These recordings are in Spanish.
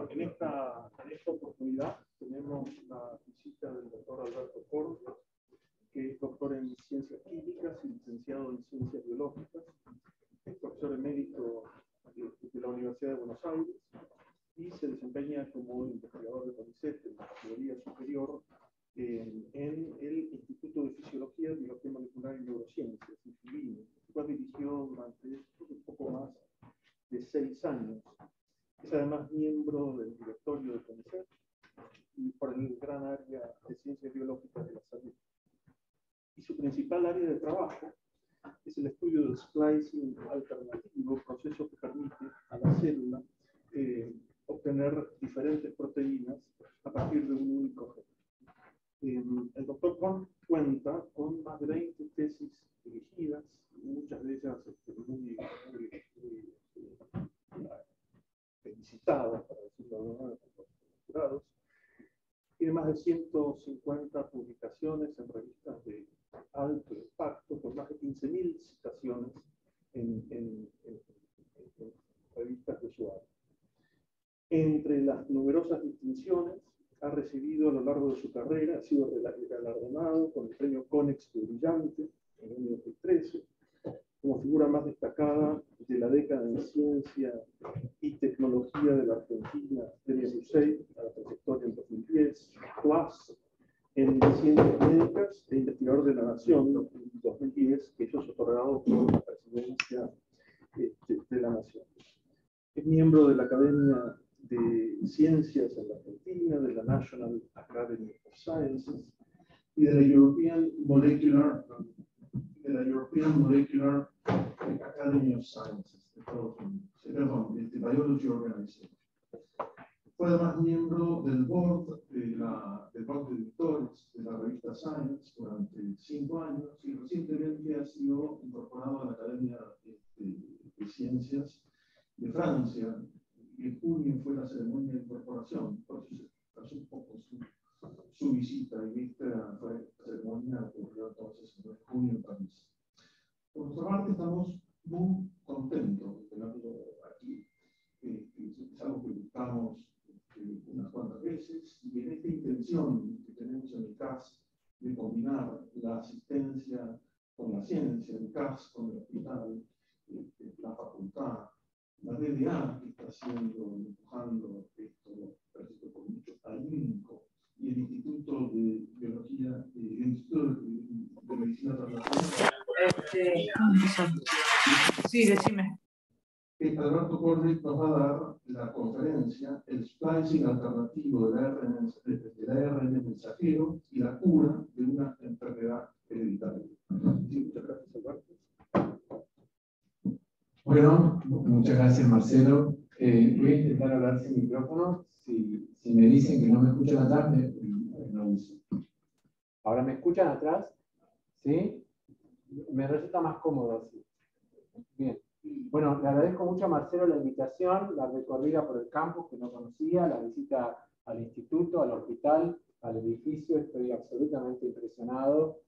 Bueno, en esta oportunidad tenemos la visita del doctor Alberto Cordes, que es doctor en ciencias químicas y licenciado en ciencias biológicas, es profesor emérito de la Universidad de Buenos Aires y se desempeña como investigador de CONICET en la categoría superior en el Instituto de Fisiología, Biología Molecular y Neurociencias, IFIBINE, el cual dirigió durante un poco más de 6 años. Es además miembro del directorio de CONICET y por el gran área de ciencias biológicas de la salud. Y su principal área de trabajo es el estudio del splicing alternativo, proceso que permite a la célula obtener diferentes proteínas a partir de un único gen. El doctor Korn cuenta con más de 20 tesis dirigidas, muchas de ellas muy felicitadas, para decirlo de alguna manera, por los jurados. Tiene más de 150 publicaciones en revistas de alto impacto, con más de 15.000 citaciones en revistas de su área. Entre las numerosas distinciones, ha recibido a lo largo de su carrera, ha sido galardonado con el premio Konex de Brillante en el año 2013, como figura más destacada de la década en ciencia y tecnología de la Argentina, Premio Musei a la trayectoria en 2010, PLUS en ciencias médicas e investigador de la Nación en 2010, que eso es otorgado por la presidencia de la Nación. Es miembro de la Academia de Ciencias en la Argentina, de la National Academy of Sciences y de la European Molecular Academy of Sciences de Estados Unidos, perdón, de Biology Organization. Fue además miembro del board del board de editores de la revista Science durante 5 años y recientemente ha sido incorporado a la Academia de Ciencias de Francia. En junio fue la ceremonia de incorporación, por eso se pasó un poco su visita, y esta ceremonia ocurrió entonces en junio en París. Por nuestra parte estamos muy contentos de tenerlo aquí, es algo que buscamos unas cuantas veces, y en esta intención que tenemos en el CAS de combinar la asistencia con la ciencia, el CAS con el hospital, la facultad, la DDA que está empujando esto por mucho, al INCO y el Instituto de Biología, el Instituto de Medicina Translacional. Sí, decime. Alberto Cordes nos va a dar la conferencia El splicing alternativo del ARN mensajero y la cura de una enfermedad hereditaria. Sí, muchas gracias, Alberto. Bueno, muchas gracias, Marcelo. Voy a intentar hablar sin micrófono. Si me dicen que no me escuchan atrás, no uso. ¿Ahora me escuchan atrás? ¿Sí? Me resulta más cómodo así. Bien. Bueno, le agradezco mucho a Marcelo la invitación, la recorrida por el campus que no conocía, la visita al instituto, al hospital, al edificio. Estoy absolutamente impresionado.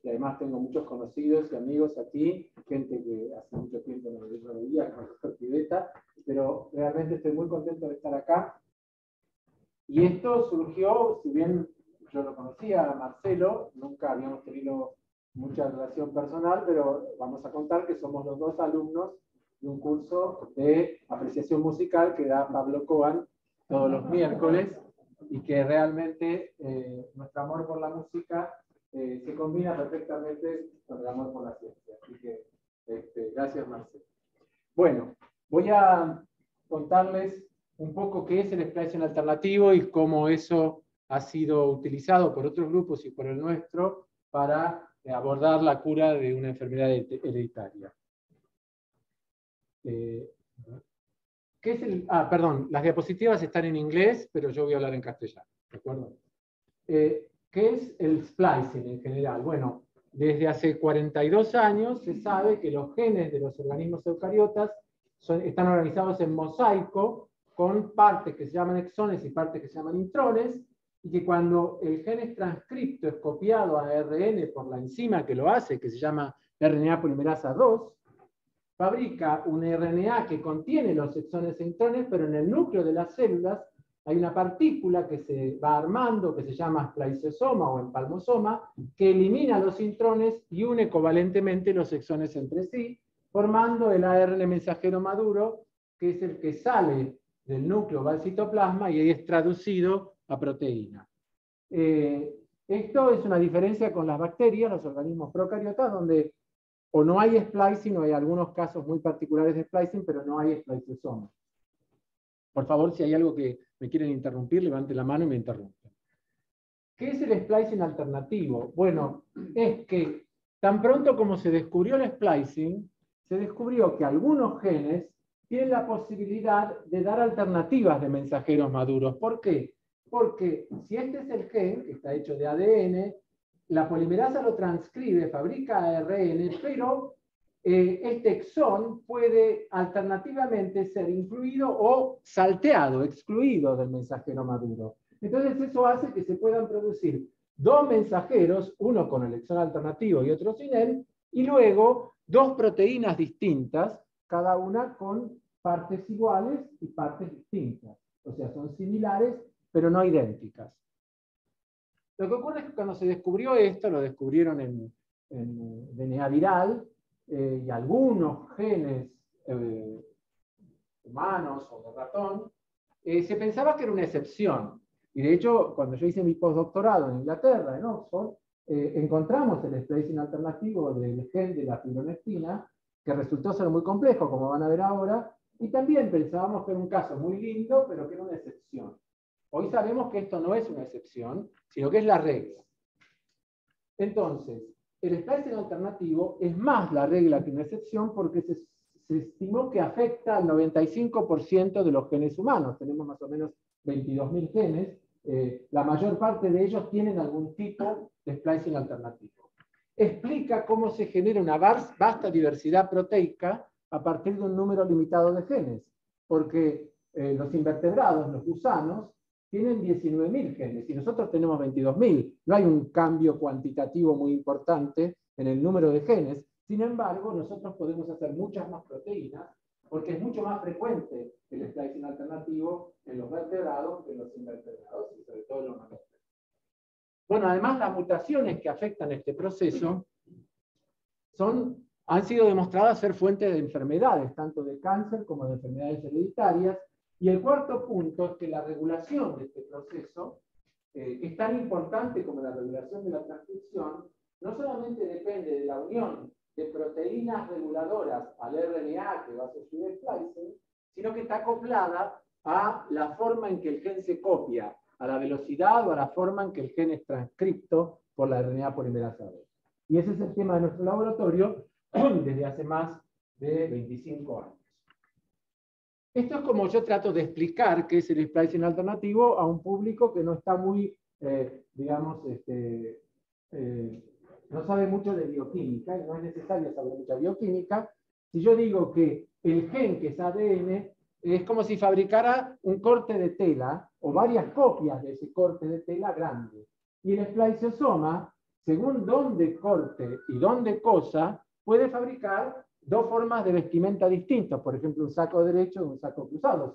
Y además tengo muchos conocidos y amigos aquí, gente que hace mucho tiempo no veía, como el doctor Pivetta, pero realmente estoy muy contento de estar acá. Y esto surgió, si bien yo lo conocía a Marcelo, nunca habíamos tenido mucha relación personal, pero vamos a contar que somos los 2 alumnos de un curso de apreciación musical que da Pablo Coan todos los miércoles, y que realmente nuestro amor por la música se combina perfectamente con el amor por la ciencia. Así que, gracias, Marcelo. Bueno, voy a contarles un poco qué es el splicing alternativo y cómo eso ha sido utilizado por otros grupos y por el nuestro para abordar la cura de una enfermedad hereditaria. ¿Qué es el...? Perdón, las diapositivas están en inglés, pero yo voy a hablar en castellano, ¿de acuerdo? ¿Qué es el splicing en general? Bueno, desde hace 42 años se sabe que los genes de los organismos eucariotas están organizados en mosaico, con partes que se llaman exones y partes que se llaman intrones, y que cuando el gen es transcripto, es copiado a ARN por la enzima que lo hace, que se llama RNA polimerasa 2, fabrica un RNA que contiene los exones e intrones, pero en el núcleo de las células hay una partícula que se va armando, que se llama spliceosoma o empalmosoma, que elimina los intrones y une covalentemente los exones entre sí, formando el ARN mensajero maduro, que es el que sale del núcleo, va al citoplasma y ahí es traducido a proteína. Esto es una diferencia con las bacterias, los organismos procariotas, donde o no hay splicing, o hay algunos casos muy particulares de splicing, pero no hay spliceosoma. Por favor, si hay algo que me quieren interrumpir, levante la mano y me interrumpen. ¿Qué es el splicing alternativo? Bueno, es que tan pronto como se descubrió el splicing, se descubrió que algunos genes tienen la posibilidad de dar alternativas de mensajeros maduros. ¿Por qué? Porque si este es el gen, que está hecho de ADN, la polimerasa lo transcribe, fabrica ARN, pero este exón puede alternativamente ser incluido o salteado, excluido del mensajero maduro. Entonces eso hace que se puedan producir dos mensajeros, uno con el exón alternativo y otro sin él, y luego dos proteínas distintas, cada una con partes iguales y partes distintas. O sea, son similares, pero no idénticas. Lo que ocurre es que cuando se descubrió esto, lo descubrieron en DNA viral, y algunos genes humanos o de ratón, se pensaba que era una excepción. Y de hecho, cuando yo hice mi postdoctorado en Inglaterra, en Oxford, encontramos el splicing alternativo del gen de la fibronectina, que resultó ser muy complejo, como van a ver ahora, y también pensábamos que era un caso muy lindo, pero que era una excepción. Hoy sabemos que esto no es una excepción, sino que es la regla. Entonces, el splicing alternativo es más la regla que una excepción porque se estimó que afecta al 95% de los genes humanos. Tenemos más o menos 22.000 genes. La mayor parte de ellos tienen algún tipo de splicing alternativo. Explica cómo se genera una vasta diversidad proteica a partir de un número limitado de genes. Porque los invertebrados, los gusanos, tienen 19.000 genes y nosotros tenemos 22.000. No hay un cambio cuantitativo muy importante en el número de genes. Sin embargo, nosotros podemos hacer muchas más proteínas porque es mucho más frecuente el splicing alternativo en los vertebrados que en los invertebrados y sobre todo en los mamíferos. Bueno, además las mutaciones que afectan este proceso han sido demostradas ser fuentes de enfermedades, tanto de cáncer como de enfermedades hereditarias. Y el cuarto punto es que la regulación de este proceso, que es tan importante como la regulación de la transcripción, no solamente depende de la unión de proteínas reguladoras al RNA que va a sufrir el splicing, sino que está acoplada a la forma en que el gen se copia, a la velocidad o a la forma en que el gen es transcripto por la RNA polimerasa B. Y ese es el tema de nuestro laboratorio desde hace más de 25 años. Esto es como yo trato de explicar qué es el splicing alternativo a un público que no está muy, digamos, no sabe mucho de bioquímica, y no es necesario saber mucha bioquímica. Si yo digo que el gen que es ADN es como si fabricara un corte de tela o varias copias de ese corte de tela grande. Y el spliceosoma, según dónde corte y dónde cosa, puede fabricar dos formas de vestimenta distintas, por ejemplo, un saco derecho y un saco cruzado.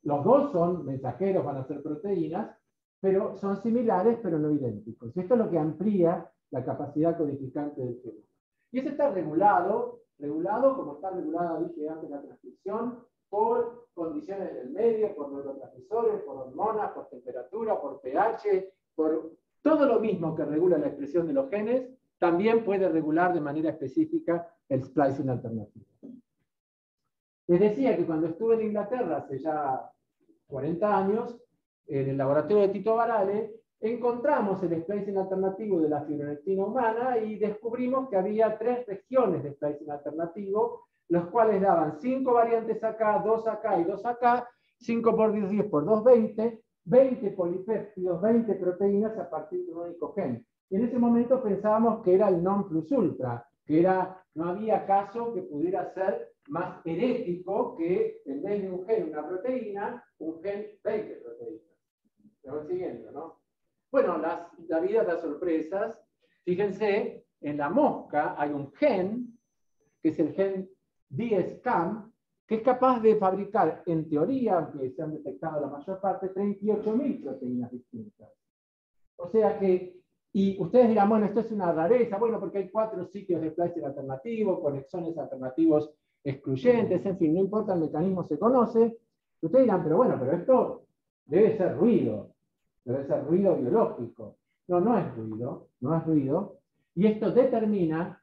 Los dos son mensajeros, van a ser proteínas, pero son similares, pero no idénticos. Y esto es lo que amplía la capacidad codificante del genoma. Y eso está regulado como está regulada, dije antes, la transcripción, por condiciones del medio, por neurotransmisores, por hormonas, por temperatura, por pH, por todo lo mismo que regula la expresión de los genes, también puede regular de manera específica el splicing alternativo. Les decía que cuando estuve en Inglaterra hace ya 40 años, en el laboratorio de Tito Barale, encontramos el splicing alternativo de la fibronectina humana y descubrimos que había 3 regiones de splicing alternativo, los cuales daban 5 variantes acá, 2 acá y 2 acá, 5 por 10 por 2, 20 polipéptidos, 20 proteínas a partir de un único gen. Y en ese momento pensábamos que era el non plus ultra, que no había caso que pudiera ser más herético que en vez de un gen, una proteína, un gen 20 proteínas. ¿Me van siguiendo, no? Bueno, la vida da sorpresas. Fíjense, en la mosca hay un gen, que es el gen DSCAM, que es capaz de fabricar, en teoría, aunque se han detectado la mayor parte, 38.000 proteínas distintas. O sea que, y ustedes dirán, bueno, esto es una rareza, bueno, porque hay 4 sitios de splicing alternativo, con exones alternativos excluyentes, en fin, no importa, el mecanismo se conoce. Ustedes dirán, pero bueno, pero esto debe ser ruido biológico. No, no es ruido, no es ruido, y esto determina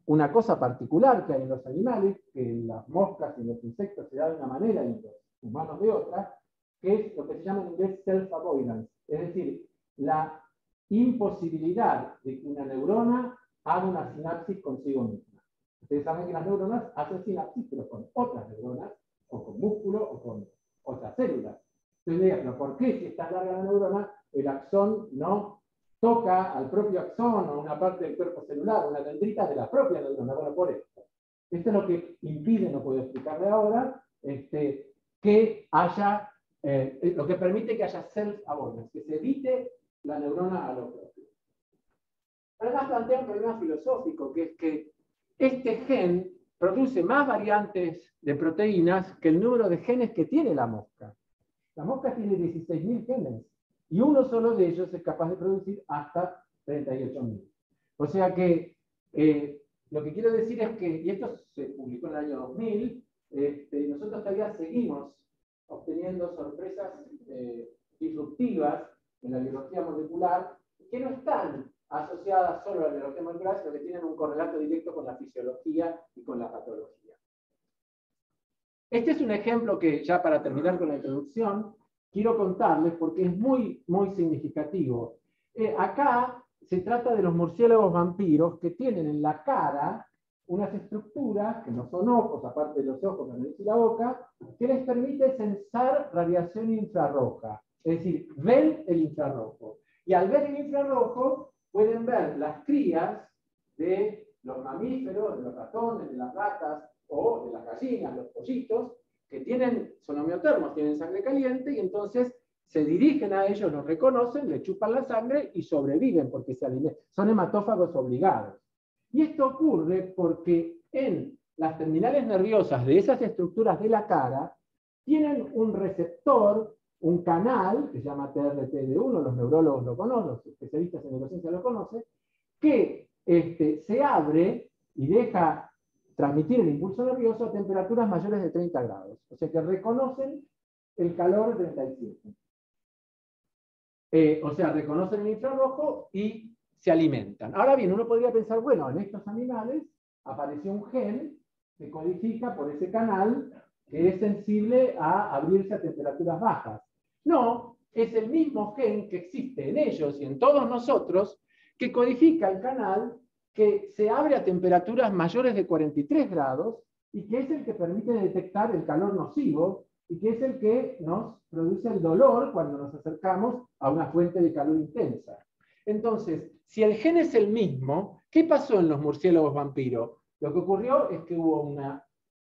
una cosa particular que hay en los animales, que en las moscas y en los insectos se da de una manera y en los humanos de otra, que es lo que se llama en inglés self-avoidance, es decir, la imposibilidad de que una neurona haga una sinapsis consigo misma. Ustedes saben que las neuronas hacen sinapsis, pero con otras neuronas, o con músculo, o con otras células. Entonces, pero ¿por qué si está larga la neurona, el axón no toca al propio axón o una parte del cuerpo celular, una dendrita de la propia neurona? Bueno, por esto. Esto es lo que impide, no puedo explicarle ahora, que haya, lo que permite que haya self-avoidance, que se evite la neurona a lo propio. Además plantea un problema filosófico, que es que este gen produce más variantes de proteínas que el número de genes que tiene la mosca. La mosca tiene 16.000 genes y uno solo de ellos es capaz de producir hasta 38.000. O sea que lo que quiero decir es que, y esto se publicó en el año 2000, nosotros todavía seguimos obteniendo sorpresas disruptivas en la biología molecular que no están asociadas solo a la biología molecular, sino que tienen un correlato directo con la fisiología y con la patología. Este es un ejemplo que, ya para terminar con la introducción, quiero contarles porque es muy, muy significativo. Acá se trata de los murciélagos vampiros que tienen en la cara unas estructuras, que no son ojos, aparte de los ojos, la nariz y la boca, que les permite sensar radiación infrarroja. Es decir, ven el infrarrojo. Y al ver el infrarrojo, pueden ver las crías de los mamíferos, de los ratones, de las ratas, o de las gallinas, los pollitos, que son homeotermos, tienen sangre caliente, y entonces se dirigen a ellos, los reconocen, le chupan la sangre y sobreviven porque se alimentan. Son hematófagos obligados. Y esto ocurre porque en las terminales nerviosas de esas estructuras de la cara tienen un receptor, un canal, que se llama TRPD1, los neurólogos lo conocen, los especialistas en neurociencia lo conocen, que se abre y deja transmitir el impulso nervioso a temperaturas mayores de 30 grados. O sea que reconocen el calor de 37. O sea, reconocen el infrarrojo y se alimentan. Ahora bien, uno podría pensar, bueno, en estos animales apareció un gen que codifica por ese canal que es sensible a abrirse a temperaturas bajas. No, es el mismo gen que existe en ellos y en todos nosotros que codifica el canal que se abre a temperaturas mayores de 43 grados y que es el que permite detectar el calor nocivo y que es el que nos produce el dolor cuando nos acercamos a una fuente de calor intensa. Entonces, si el gen es el mismo, ¿qué pasó en los murciélagos vampiros? Lo que ocurrió es que hubo un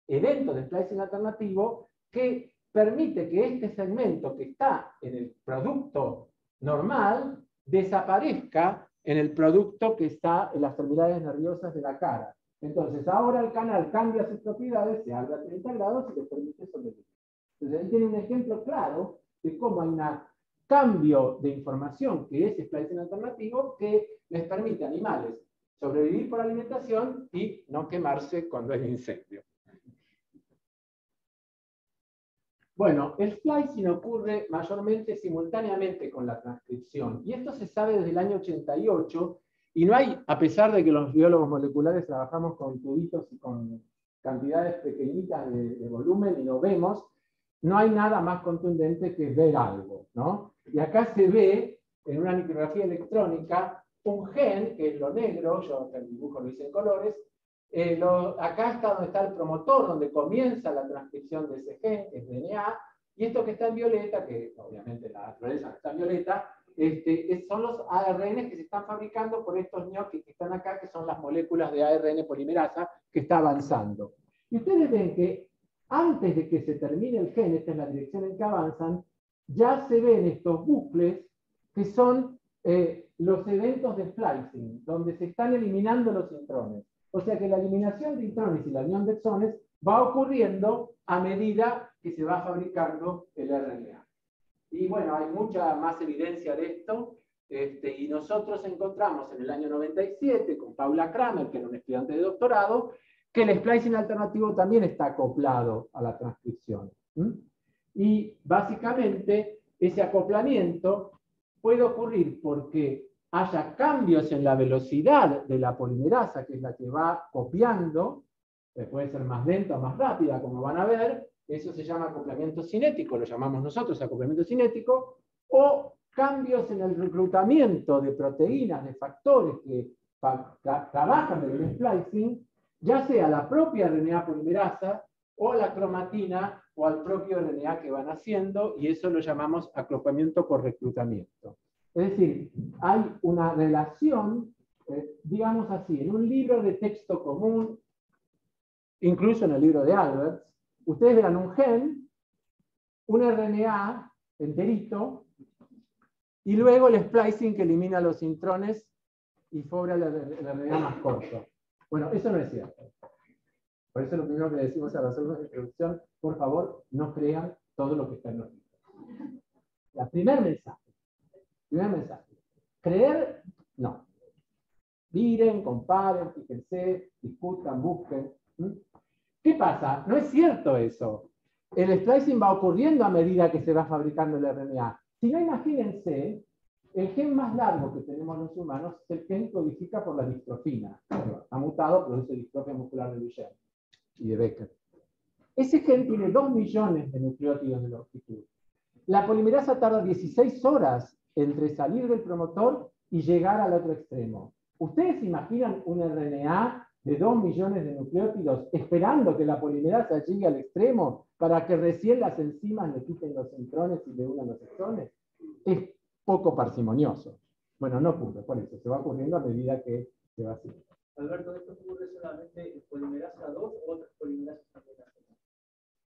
evento de splicing alternativo que permite que este segmento que está en el producto normal desaparezca en el producto que está en las terminales nerviosas de la cara. Entonces, ahora el canal cambia sus propiedades, se abre a 30 grados y les permite sobrevivir. Entonces, ahí tiene un ejemplo claro de cómo hay un cambio de información que es splicing alternativo que les permite a animales sobrevivir por alimentación y no quemarse cuando hay incendio. Bueno, el splicing ocurre mayormente simultáneamente con la transcripción, y esto se sabe desde el año 88, y no hay, a pesar de que los biólogos moleculares trabajamos con tubitos y con cantidades pequeñitas de volumen y lo vemos, no hay nada más contundente que ver algo, ¿no? Y acá se ve, en una micrografía electrónica, un gen, que es lo negro, yo el dibujo lo hice en colores, acá está donde está el promotor, donde comienza la transcripción de ese gen, que es DNA, y esto que está en violeta, que obviamente la naturaleza está en violeta, son los ARN que se están fabricando por estos ñoquis que están acá, que son las moléculas de ARN polimerasa que está avanzando. Y ustedes ven que antes de que se termine el gen, esta es la dirección en que avanzan, ya se ven estos bucles que son los eventos de splicing, donde se están eliminando los intrones. O sea que la eliminación de intrones y la unión de exones va ocurriendo a medida que se va fabricando el RNA. Y bueno, hay mucha más evidencia de esto, y nosotros encontramos en el año 97 con Paula Kramer, que era un estudiante de doctorado, que el splicing alternativo también está acoplado a la transcripción. Y básicamente ese acoplamiento puede ocurrir porque haya cambios en la velocidad de la polimerasa, que es la que va copiando, puede ser más lenta o más rápida, como van a ver, eso se llama acoplamiento cinético, lo llamamos nosotros acoplamiento cinético, o cambios en el reclutamiento de proteínas, de factores que trabajan en el splicing, ya sea la propia RNA polimerasa o la cromatina o al propio RNA que van haciendo, y eso lo llamamos acoplamiento por reclutamiento. Es decir, hay una relación, digamos así, en un libro de texto común, incluso en el libro de Alberts, ustedes verán un gen, un RNA enterito, y luego el splicing que elimina los intrones y fobra el RNA más corto. Bueno, eso no es cierto. Por eso lo primero que decimos a resolver la introducción, por favor, no crean todo lo que está en los libros. La primer mensaje. Creer, no. Miren, comparen, fíjense, discutan, busquen. ¿Qué pasa? No es cierto eso. El splicing va ocurriendo a medida que se va fabricando el RNA. Si no, imagínense, el gen más largo que tenemos los humanos es el gen que codifica por la distrofina. Está mutado, produce distrofia muscular de Duchenne y de Becker. Ese gen tiene 2 millones de nucleótidos de longitud. La polimerasa tarda 16 horas entre salir del promotor y llegar al otro extremo. ¿Ustedes imaginan un RNA de 2 millones de nucleótidos esperando que la polimerasa llegue al extremo para que recién las enzimas le quiten los intrones y le unan los exones? Es poco parsimonioso. Bueno, no ocurre, por eso se va ocurriendo a medida que se va haciendo. Alberto, ¿esto ocurre solamente en polimerasa 2 o otras polimerasas también hacen?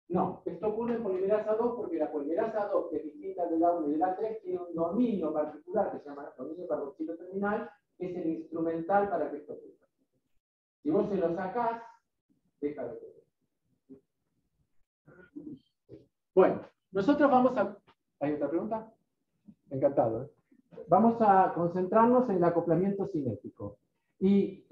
No, esto ocurre en polimerasa 2 porque la polimerasa 2, que es distinta de la 1 y de la 3, tiene un dominio particular que se llama dominio carboxilo terminal, que es el instrumental para que esto ocurra. Si vos se lo sacás, deja de ocurrir. Bueno, nosotros vamos a... ¿Hay otra pregunta? Encantado. Vamos a concentrarnos en el acoplamiento cinético. Y,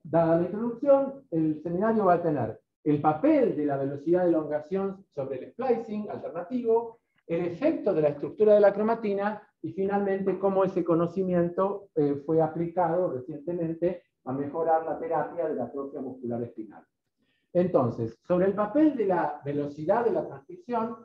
dada la introducción, el seminario va a tener el papel de la velocidad de elongación sobre el splicing alternativo, el efecto de la estructura de la cromatina y finalmente cómo ese conocimiento fue aplicado recientemente a mejorar la terapia de la atrofia muscular espinal. Entonces, sobre el papel de la velocidad de la transcripción,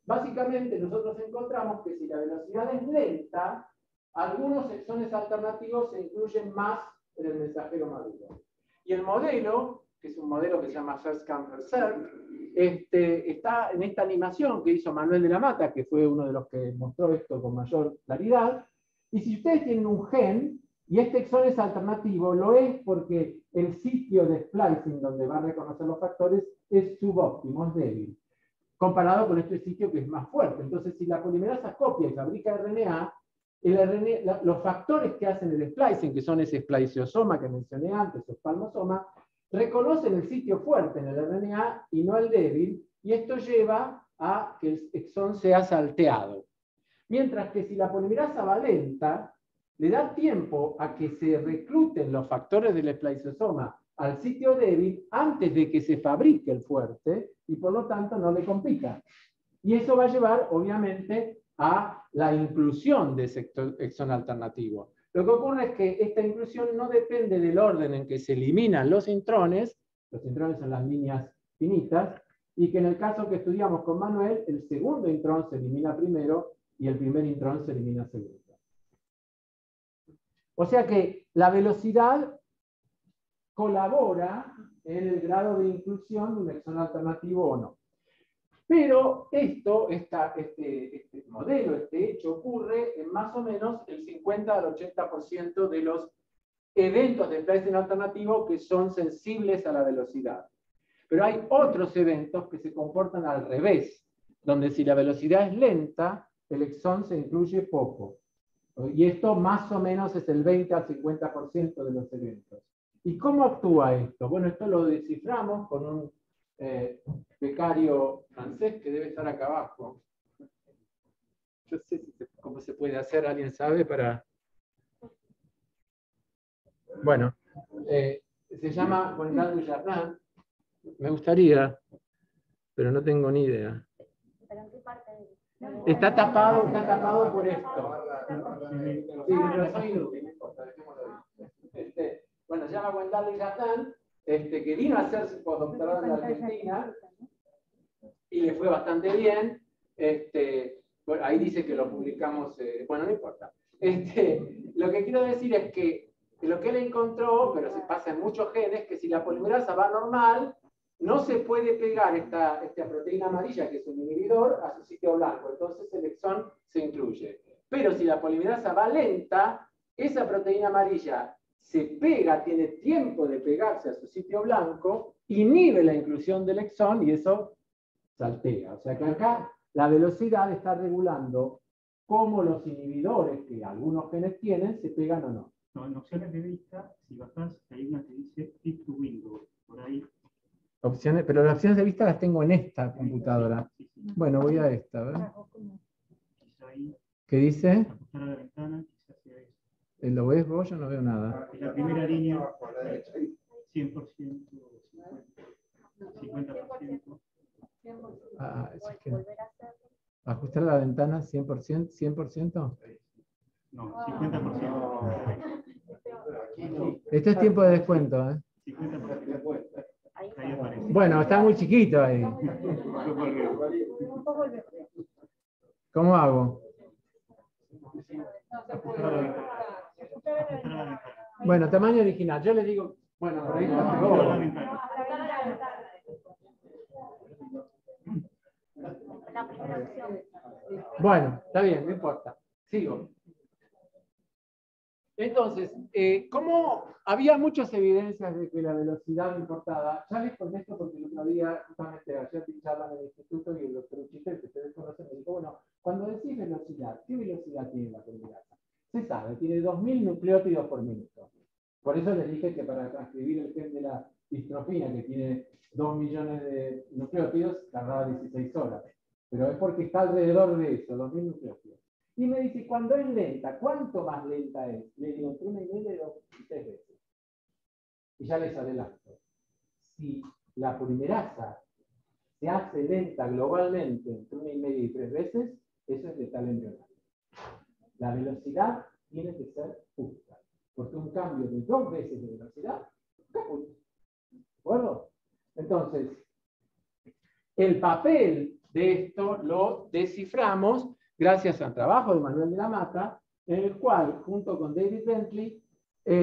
básicamente nosotros encontramos que si la velocidad es lenta, algunos exones alternativos se incluyen más en el mensajero maduro. Y el modelo, que es un modelo que se llama First Come First Served, está en esta animación que hizo Manuel de la Mata, que fue uno de los que mostró esto con mayor claridad. Y si ustedes tienen un gen, y este exón es alternativo, lo es porque el sitio de splicing donde va a reconocer los factores es subóptimo, es débil, comparado con este sitio que es más fuerte. Entonces, si la polimerasa copia y fabrica RNA, los factores que hacen el splicing, que son ese spliceosoma que mencioné antes, o espalmosoma, reconocen el sitio fuerte en el RNA y no el débil, y esto lleva a que el exón sea salteado. Mientras que si la polimerasa va lenta, le da tiempo a que se recluten los factores del spliceosoma al sitio débil antes de que se fabrique el fuerte, y por lo tanto no le compita. Y eso va a llevar, obviamente, a la inclusión de ese exón alternativo. Lo que ocurre es que esta inclusión no depende del orden en que se eliminan los intrones son las líneas finitas, y que en el caso que estudiamos con Manuel, el segundo intrón se elimina primero y el primer intrón se elimina segundo. O sea que la velocidad colabora en el grado de inclusión de un exón alternativo o no. Pero este modelo, este hecho, ocurre en más o menos el 50 al 80% de los eventos de splicing alternativo que son sensibles a la velocidad. Pero hay otros eventos que se comportan al revés, donde si la velocidad es lenta, el exón se incluye poco. Y esto más o menos es el 20 al 50% de los eventos. ¿Y cómo actúa esto? Bueno, esto lo desciframos con un becario francés que debe estar acá abajo. Yo sé cómo se puede hacer, ¿alguien sabe? Bueno, se llama Gwendal Dujardin. Me gustaría, pero no tengo ni idea. Está tapado por esto. Sí, pero soy inútil, no importa, dejémoslo ahí. Bueno, se llama Gwendal Dujardin, que vino a hacer su postdoctorado en la Argentina y le fue bastante bien. Bueno, ahí dice que lo publicamos, bueno, no importa. Lo que quiero decir es que lo que él encontró, pero se pasa en muchos genes, que si la polimerasa va normal, no se puede pegar esta proteína amarilla, que es un inhibidor, a su sitio blanco. Entonces el exón se incluye. Pero si la polimerasa va lenta, esa proteína amarilla se pega, tiene tiempo de pegarse a su sitio blanco, inhibe la inclusión del exón y eso saltea. O sea que acá la velocidad está regulando cómo los inhibidores que algunos genes tienen se pegan o no. No, en opciones de vista, si bajás, hay una que dice Fit to Windows. Por ahí. Opciones, pero las opciones de vista las tengo en esta computadora. Sí. Bueno, voy a esta, ¿ver? Quizá ahí, ¿Qué dice? ajustar a la ventana, quizás sea eso. ¿Lo ves vos? Yo no veo nada. En la primera línea, 100%, 50%. Es que ajustar la ventana 100%, 100%. No, 50%. Esto es tiempo de descuento, ¿eh? 50%. Ahí aparece. Bueno, está muy chiquito ahí. ¿Cómo hago? Ajustar a la ventana. Ajustar a la ventana. Bueno, tamaño original. Yo le digo, bueno, por ahí está Ajustar a la mejor. ventana. Bueno, está bien, no importa. Sigo. Entonces, como había muchas evidencias de que la velocidad importada, ya les contesto porque el otro día, justamente ayer charlan en el instituto y el doctor Uchitel, que ustedes conocen, me dijo, bueno, cuando decís velocidad, ¿qué velocidad tiene la polimerasa? Se sabe, tiene 2000 nucleótidos por minuto. Por eso les dije que para transcribir el gen de la distrofina, que tiene 2 millones de nucleótidos, tardaba 16 horas. Pero es porque está alrededor de eso, 2000 nucleótidos. Y me dice, cuando es lenta, ¿cuánto más lenta es? Le digo, entre 1,5 y 2 y 3 veces. Y ya les adelanto. Si la polimerasa se hace lenta globalmente entre 1,5 y 3 veces, eso es letal embrionario. La velocidad tiene que ser justa. Porque un cambio de 2 veces de velocidad, caput. ¿De acuerdo? Entonces, el papel de esto lo desciframos gracias al trabajo de Manuel de la Mata, en el cual, junto con David Bentley,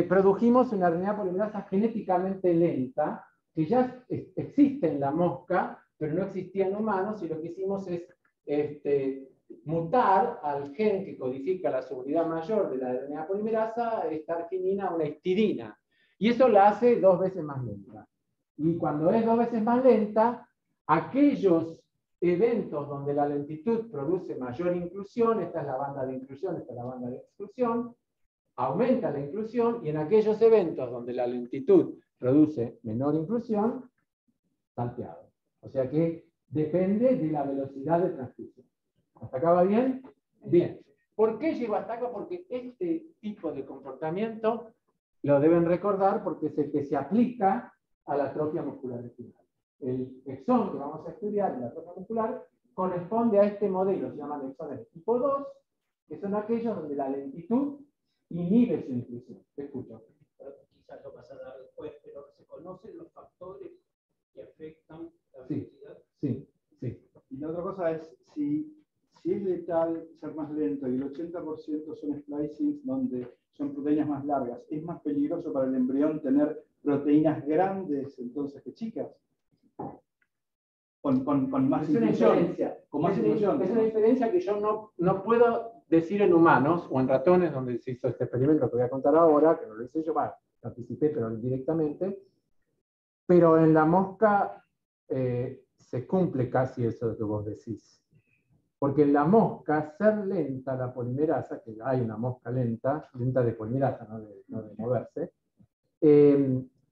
produjimos una RNA polimerasa genéticamente lenta, que ya existe en la mosca, pero no existía en humanos, y lo que hicimos es mutar al gen que codifica la subunidad mayor de la RNA polimerasa, esta arginina a una histidina. Y eso la hace 2 veces más lenta. Y cuando es 2 veces más lenta, aquellos eventos donde la lentitud produce mayor inclusión, esta es la banda de inclusión, esta es la banda de exclusión, aumenta la inclusión, y en aquellos eventos donde la lentitud produce menor inclusión, salteado. O sea que depende de la velocidad de transcripción. ¿Hasta acá va bien? Bien. ¿Por qué llego hasta acá? Porque este tipo de comportamiento lo deben recordar porque es el que se aplica a la atrofia muscular espinal. El exón que vamos a estudiar en la atrofia muscular corresponde a este modelo, se llaman exones de tipo 2, que son aquellos donde la lentitud inhibe su inclusión. Te escucho. Quizás lo vas a dar después, pero se conocen los factores que afectan la Sí. velocidad. Sí, sí. Y la otra cosa es, si es letal ser más lento y el 80% son splicings donde son proteínas más largas, ¿es más peligroso para el embrión tener proteínas grandes entonces que chicas? Con más Es una inclusión. diferencia. Con más inclusión. Es una diferencia que yo no puedo decir en humanos o en ratones, donde se hizo este experimento que voy a contar ahora, que no lo hice yo, participé, pero indirectamente. Pero en la mosca se cumple casi eso que vos decís. Porque en la mosca, ser lenta la polimerasa, que hay una mosca lenta de polimerasa, no de moverse,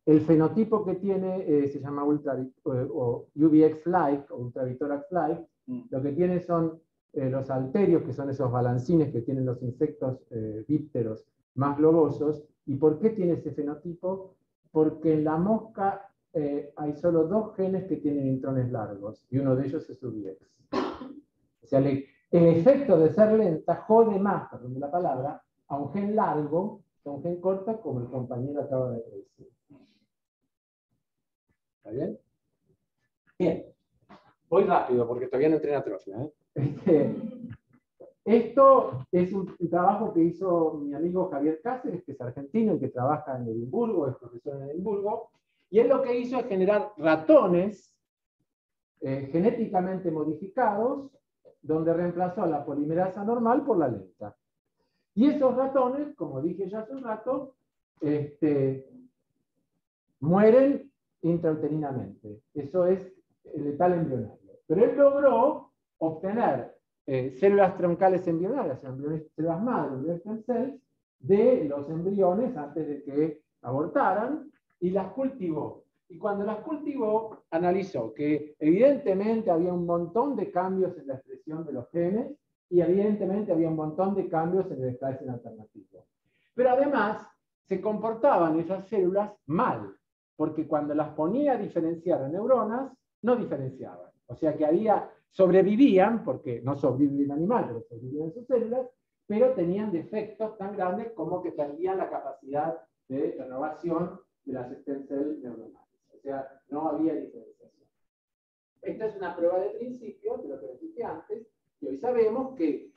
El fenotipo que tiene se llama o UVX-like, o ultravitorax-like. Lo que tiene son los alterios, que son esos balancines que tienen los insectos dípteros más globosos. ¿Y por qué tiene ese fenotipo? Porque en la mosca hay solo 2 genes que tienen intrones largos, y uno de ellos es UVX. O sea, el efecto de ser lenta jode más, perdón la palabra, a un gen largo que a un gen corto, como el compañero acaba de decir. ¿Está bien? Bien. Voy rápido porque todavía no entré en atrofia. Esto es un trabajo que hizo mi amigo Javier Cáceres, que es argentino y que trabaja en Edimburgo, es profesor en Edimburgo, y él lo que hizo es generar ratones genéticamente modificados, donde reemplazó la polimerasa normal por la lenta. Y esos ratones, como dije ya hace un rato, mueren intrauterinamente. Eso es letal embrionario. Pero él logró obtener células troncales embrionarias, células madre, embryones stem cells, de los embriones antes de que abortaran, y las cultivó. Y cuando las cultivó, analizó que evidentemente había un montón de cambios en la expresión de los genes, y evidentemente había un montón de cambios en el splicing alternativo. Pero además, se comportaban esas células mal, porque cuando las ponía a diferenciar en neuronas, no diferenciaban. O sea que sobrevivían, porque no sobrevive el animal, pero sobrevivían sus células, pero tenían defectos tan grandes como que perdían la capacidad de renovación de las stem cells neuronales. O sea, no había diferenciación. Esta es una prueba de principio de lo que les dije antes, y hoy sabemos que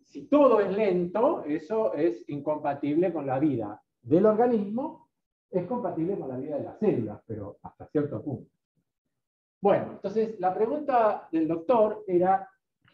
si todo es lento, eso es incompatible con la vida del organismo, es compatible con la vida de las células, pero hasta cierto punto. Bueno, entonces la pregunta del doctor era,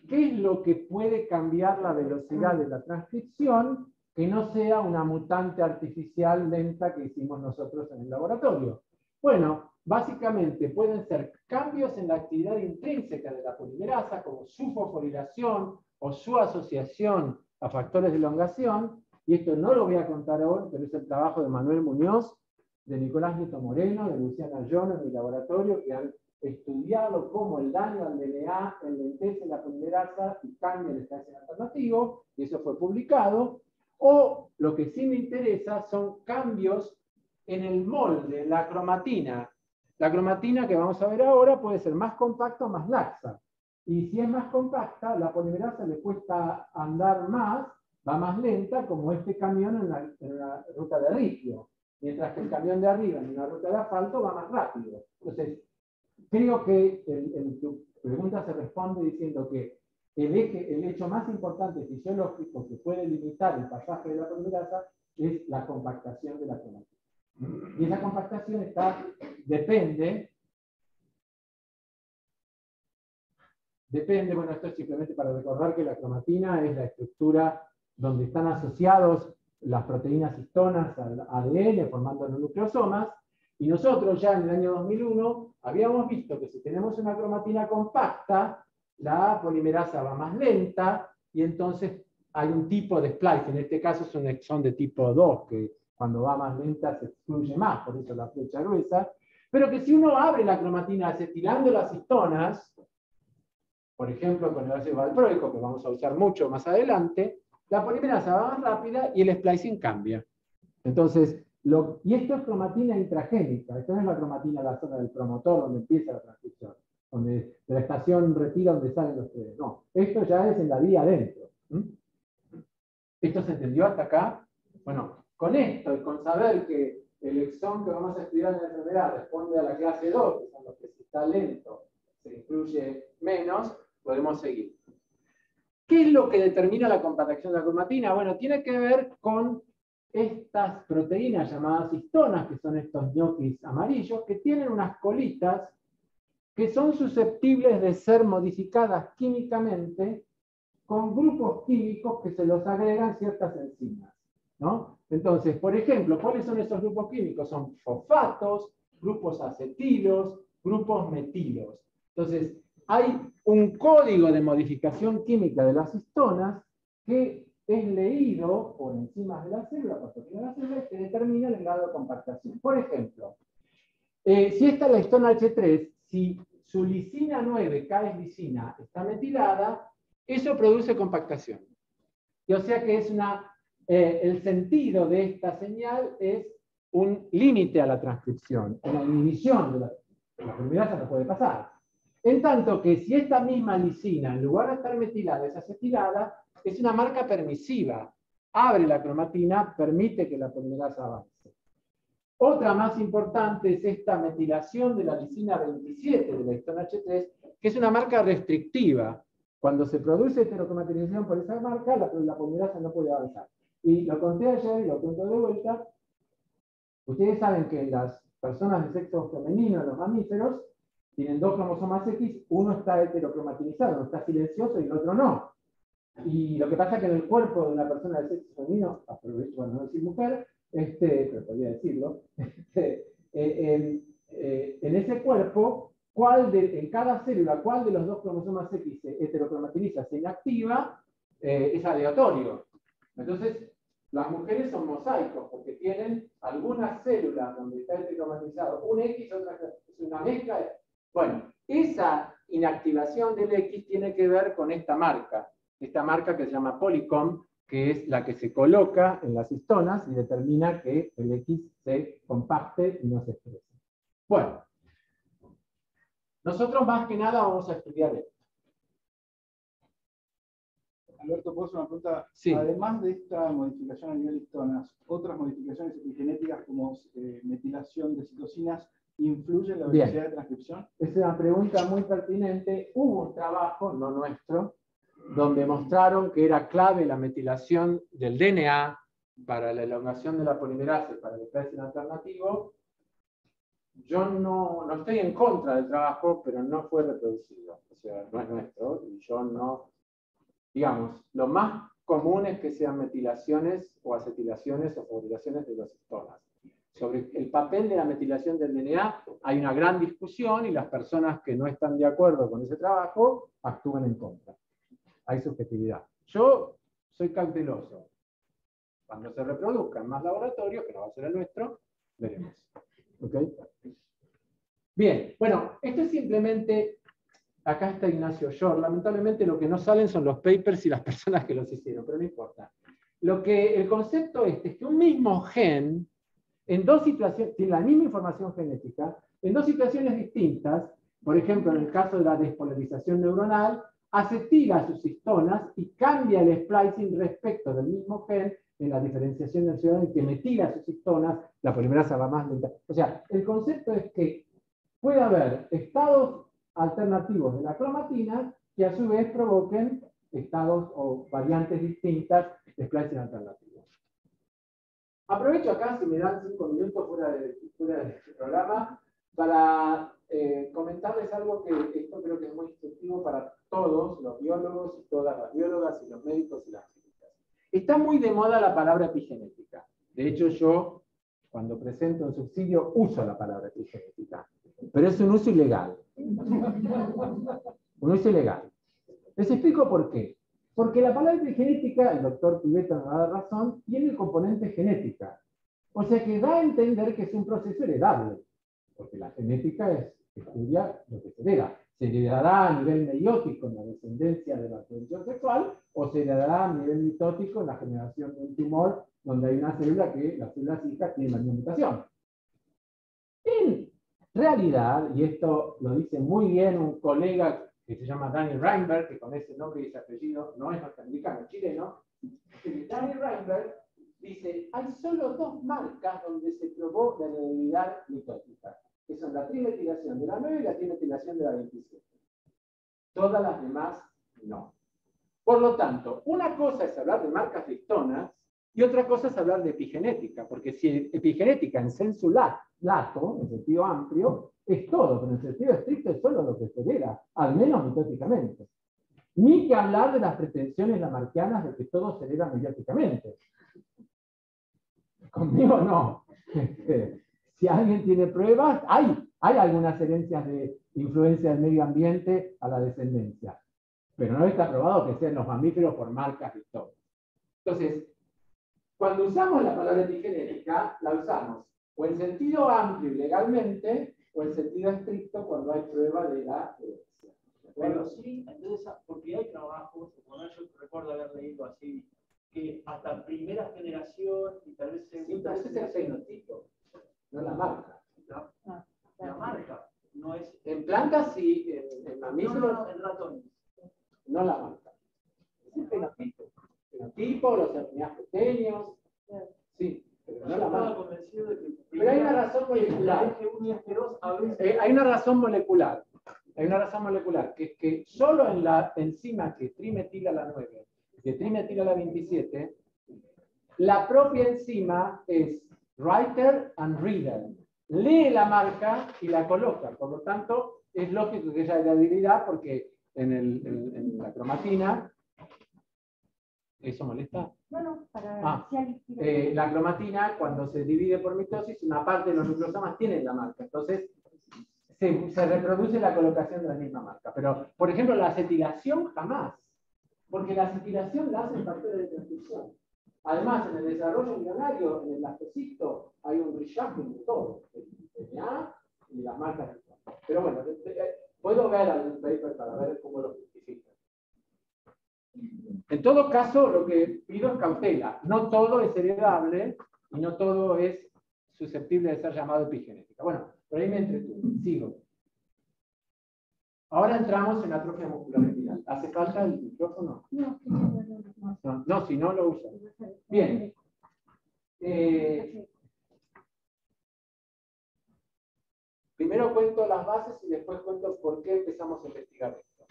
¿qué es lo que puede cambiar la velocidad de la transcripción que no sea una mutante artificial lenta que hicimos nosotros en el laboratorio? Bueno, básicamente pueden ser cambios en la actividad intrínseca de la polimerasa, como su fosforilación o su asociación a factores de elongación, y esto no lo voy a contar hoy, pero es el trabajo de Manuel Muñoz, de Nicolás Nieto Moreno, de Luciana Jones en mi laboratorio, que han estudiado cómo el daño al DNA enlentece la polimerasa y cambia el splicing alternativo, y eso fue publicado. O lo que sí me interesa son cambios en el molde, en la cromatina. La cromatina que vamos a ver ahora puede ser más compacta o más laxa. Y si es más compacta, la polimerasa le cuesta andar más, va más lenta, como este camión en una ruta de ripio. Mientras que el camión de arriba en una ruta de asfalto va más rápido. Entonces, creo que tu pregunta se responde diciendo que el hecho más importante fisiológico que puede limitar el pasaje de la polimerasa es la compactación de la cromatina. Y esa compactación depende, bueno, esto es simplemente para recordar que la cromatina es la estructura donde están asociados las proteínas histonas al ADN formando los nucleosomas, y nosotros ya en el año 2001 habíamos visto que si tenemos una cromatina compacta, la polimerasa va más lenta, y entonces hay un tipo de splice, en este caso es un exón de tipo 2, que cuando va más lenta se excluye más, por eso la flecha gruesa, pero que si uno abre la cromatina acetilando las histonas, por ejemplo con el ácido valproico, que vamos a usar mucho más adelante, la polimerasa va más rápida y el splicing cambia. Entonces, y esto es cromatina intragénica, esto no es la cromatina de la zona del promotor donde empieza la transcripción, de la estación retira donde salen los trenes. No, esto ya es en la vía adentro. ¿Esto se entendió hasta acá? Bueno, con esto y con saber que el exón que vamos a estudiar en la enfermedad responde a la clase 2, que son los que si está lento se incluye menos, podemos seguir. ¿Qué es lo que determina la compactación de la cromatina? Bueno, tiene que ver con estas proteínas llamadas histonas, que son estos ñoquis amarillos, que tienen unas colitas que son susceptibles de ser modificadas químicamente con grupos químicos que se los agregan ciertas enzimas, ¿no? Entonces, por ejemplo, ¿cuáles son esos grupos químicos? Son fosfatos, grupos acetilos, grupos metilos. Entonces, hay un código de modificación química de las histonas que es leído por enzimas de la célula, por proteínas de la célula, que determina el grado de compactación. Por ejemplo, Si esta es la histona H3, si su lisina 9, K es lisina, está metilada, eso produce compactación. Y o sea que es el sentido de esta señal es un límite a la transcripción, una inhibición de la polimerasa no puede pasar. En tanto que si esta misma lisina, en lugar de estar metilada, es acetilada, es una marca permisiva. Abre la cromatina, permite que la polimerasa avance. Otra más importante es esta metilación de la lisina 27 de la histona H3, que es una marca restrictiva. Cuando se produce heterocromatización por esa marca, la polimerasa no puede avanzar. Y lo conté ayer y lo cuento de vuelta. Ustedes saben que las personas de sexo femenino, los mamíferos, tienen dos cromosomas X, uno está heterocromatinizado, uno está silencioso y el otro no. Y lo que pasa es que en el cuerpo de una persona de sexo femenino, aprovecho para no decir mujer, pero podría decirlo, en ese cuerpo, en cada célula, cuál de los dos cromosomas X se heterocromatiza, se inactiva, es aleatorio. Entonces, las mujeres son mosaicos, porque tienen algunas células donde está heterocromatizado un X, otra es una mezcla. Bueno, esa inactivación del X tiene que ver con esta marca que se llama Polycom, que es la que se coloca en las histonas y determina que el X se compacte y no se exprese. Bueno, nosotros más que nada vamos a estudiar esto. Alberto, ¿puedo hacer una pregunta? Sí. Además de esta modificación a nivel histonas, ¿otras modificaciones epigenéticas como metilación de citocinas influyen en la velocidad de transcripción? Es una pregunta muy pertinente. Hubo un trabajo, no nuestro, donde mostraron que era clave la metilación del DNA para la elongación de la polimerasa y para el splicing alternativo. Yo no estoy en contra del trabajo, pero no fue reproducido. O sea, no es nuestro, y yo no... Digamos, lo más común es que sean metilaciones o acetilaciones o fosforilaciones de las histonas. Sobre el papel de la metilación del DNA hay una gran discusión y las personas que no están de acuerdo con ese trabajo actúan en contra. Hay subjetividad. Yo soy cauteloso. Cuando se reproduzca en más laboratorios, que no va a ser el nuestro, veremos. ¿Okay? Bien, bueno, esto es simplemente... Acá está Ignacio Shore. Lamentablemente lo que no salen son los papers y las personas que los hicieron, pero no importa. El concepto es que un mismo gen, en dos situaciones, tiene la misma información genética, en dos situaciones distintas, por ejemplo, en el caso de la despolarización neuronal, acetila sus histonas y cambia el splicing respecto del mismo gen en la diferenciación del ciudadano que metila sus histonas, la polimerasa va más lenta. O sea, el concepto es que puede haber estados alternativos de la cromatina que a su vez provoquen estados o variantes distintas de splicing alternativo. Aprovecho acá, si me dan 5 minutos fuera del programa, para comentarles algo que esto creo que es muy instructivo para todos los biólogos y todas las biólogas y los médicos y las médicas. Está muy de moda la palabra epigenética. De hecho, yo, cuando presento un subsidio, uso la palabra epigenética. Pero es un uso ilegal. Un uso ilegal. Les explico por qué. Porque la palabra epigenética, el doctor Pivetta me va a dar razón, tiene el componente genética. O sea que da a entender que es un proceso heredable. Porque la genética estudia lo que se hereda. ¿Se heredará a nivel meiótico en la descendencia de la reproducción sexual o se heredará a nivel mitótico en la generación de un tumor donde hay una célula que las células hijas tienen la misma mutación? En realidad, y esto lo dice muy bien un colega que se llama Daniel Reinberg, que con ese nombre y ese apellido no es norteamericano, es chileno, Daniel Reinberg dice, hay solo dos marcas donde se probó la heredabilidad mitótica, que son la trimetilación de la 9 y la trimetilación de la 27. Todas las demás, no. Por lo tanto, una cosa es hablar de marcas de histonas y otra cosa es hablar de epigenética, porque si epigenética en sensu lato, en sentido amplio, es todo, pero en sentido estricto es solo lo que se hereda, al menos mitóticamente. Ni que hablar de las pretensiones lamarckianas de que todo se hereda meióticamente. Conmigo no. Si alguien tiene pruebas, hay algunas herencias de influencia del medio ambiente a la descendencia, pero no está probado que sean los mamíferos por marcas y todo. Entonces, cuando usamos la palabra epigenética, la usamos o en sentido amplio y legalmente, o en sentido estricto cuando hay prueba de la herencia. ¿De Pero acuerdo? sí, entonces, porque hay trabajos, bueno, yo recuerdo haber leído así, que hasta primera generación y tal vez Sí, segunda pero ese es el generación, fenotipo, no la marca. la marca, no es... En plantas sí, en No, mamíferos en ratones. no la marca. Es el fenotipo. Fenotipo, los hernias pequeños, sí, pero Yo no la estaba marca. convencido de que... Pero hay una razón molecular. La F1 y F2 a veces... Hay una razón molecular. Hay una razón molecular, que es que solo en la enzima que trimetila la 9, que trimetila la 27, la propia enzima es writer and reader. Lee la marca y la coloca. Por lo tanto, es lógico que haya heredabilidad porque en la cromatina, ¿eso molesta? No, para Ah, si la cromatina, cuando se divide por mitosis, una parte de los nucleosomas tienen la marca. Entonces, se reproduce la colocación de la misma marca. Pero, por ejemplo, la acetilación jamás. Porque la acetilación la hacen factores de transcripción. Además, en el desarrollo embrionario, en el blastocisto, hay un reshuffling de todo. El DNA y las marcas. Pero bueno, puedo ver algún paper para ver cómo lo justifica. En todo caso, lo que pido es cautela. No todo es heredable y no todo es susceptible de ser llamado epigenética. Bueno, por ahí me entretuve. Sigo. Ahora entramos en atrofia muscular espinal. ¿Hace falta el micrófono? No, si no lo uso. Bien. Primero cuento las bases y después cuento por qué empezamos a investigar esto.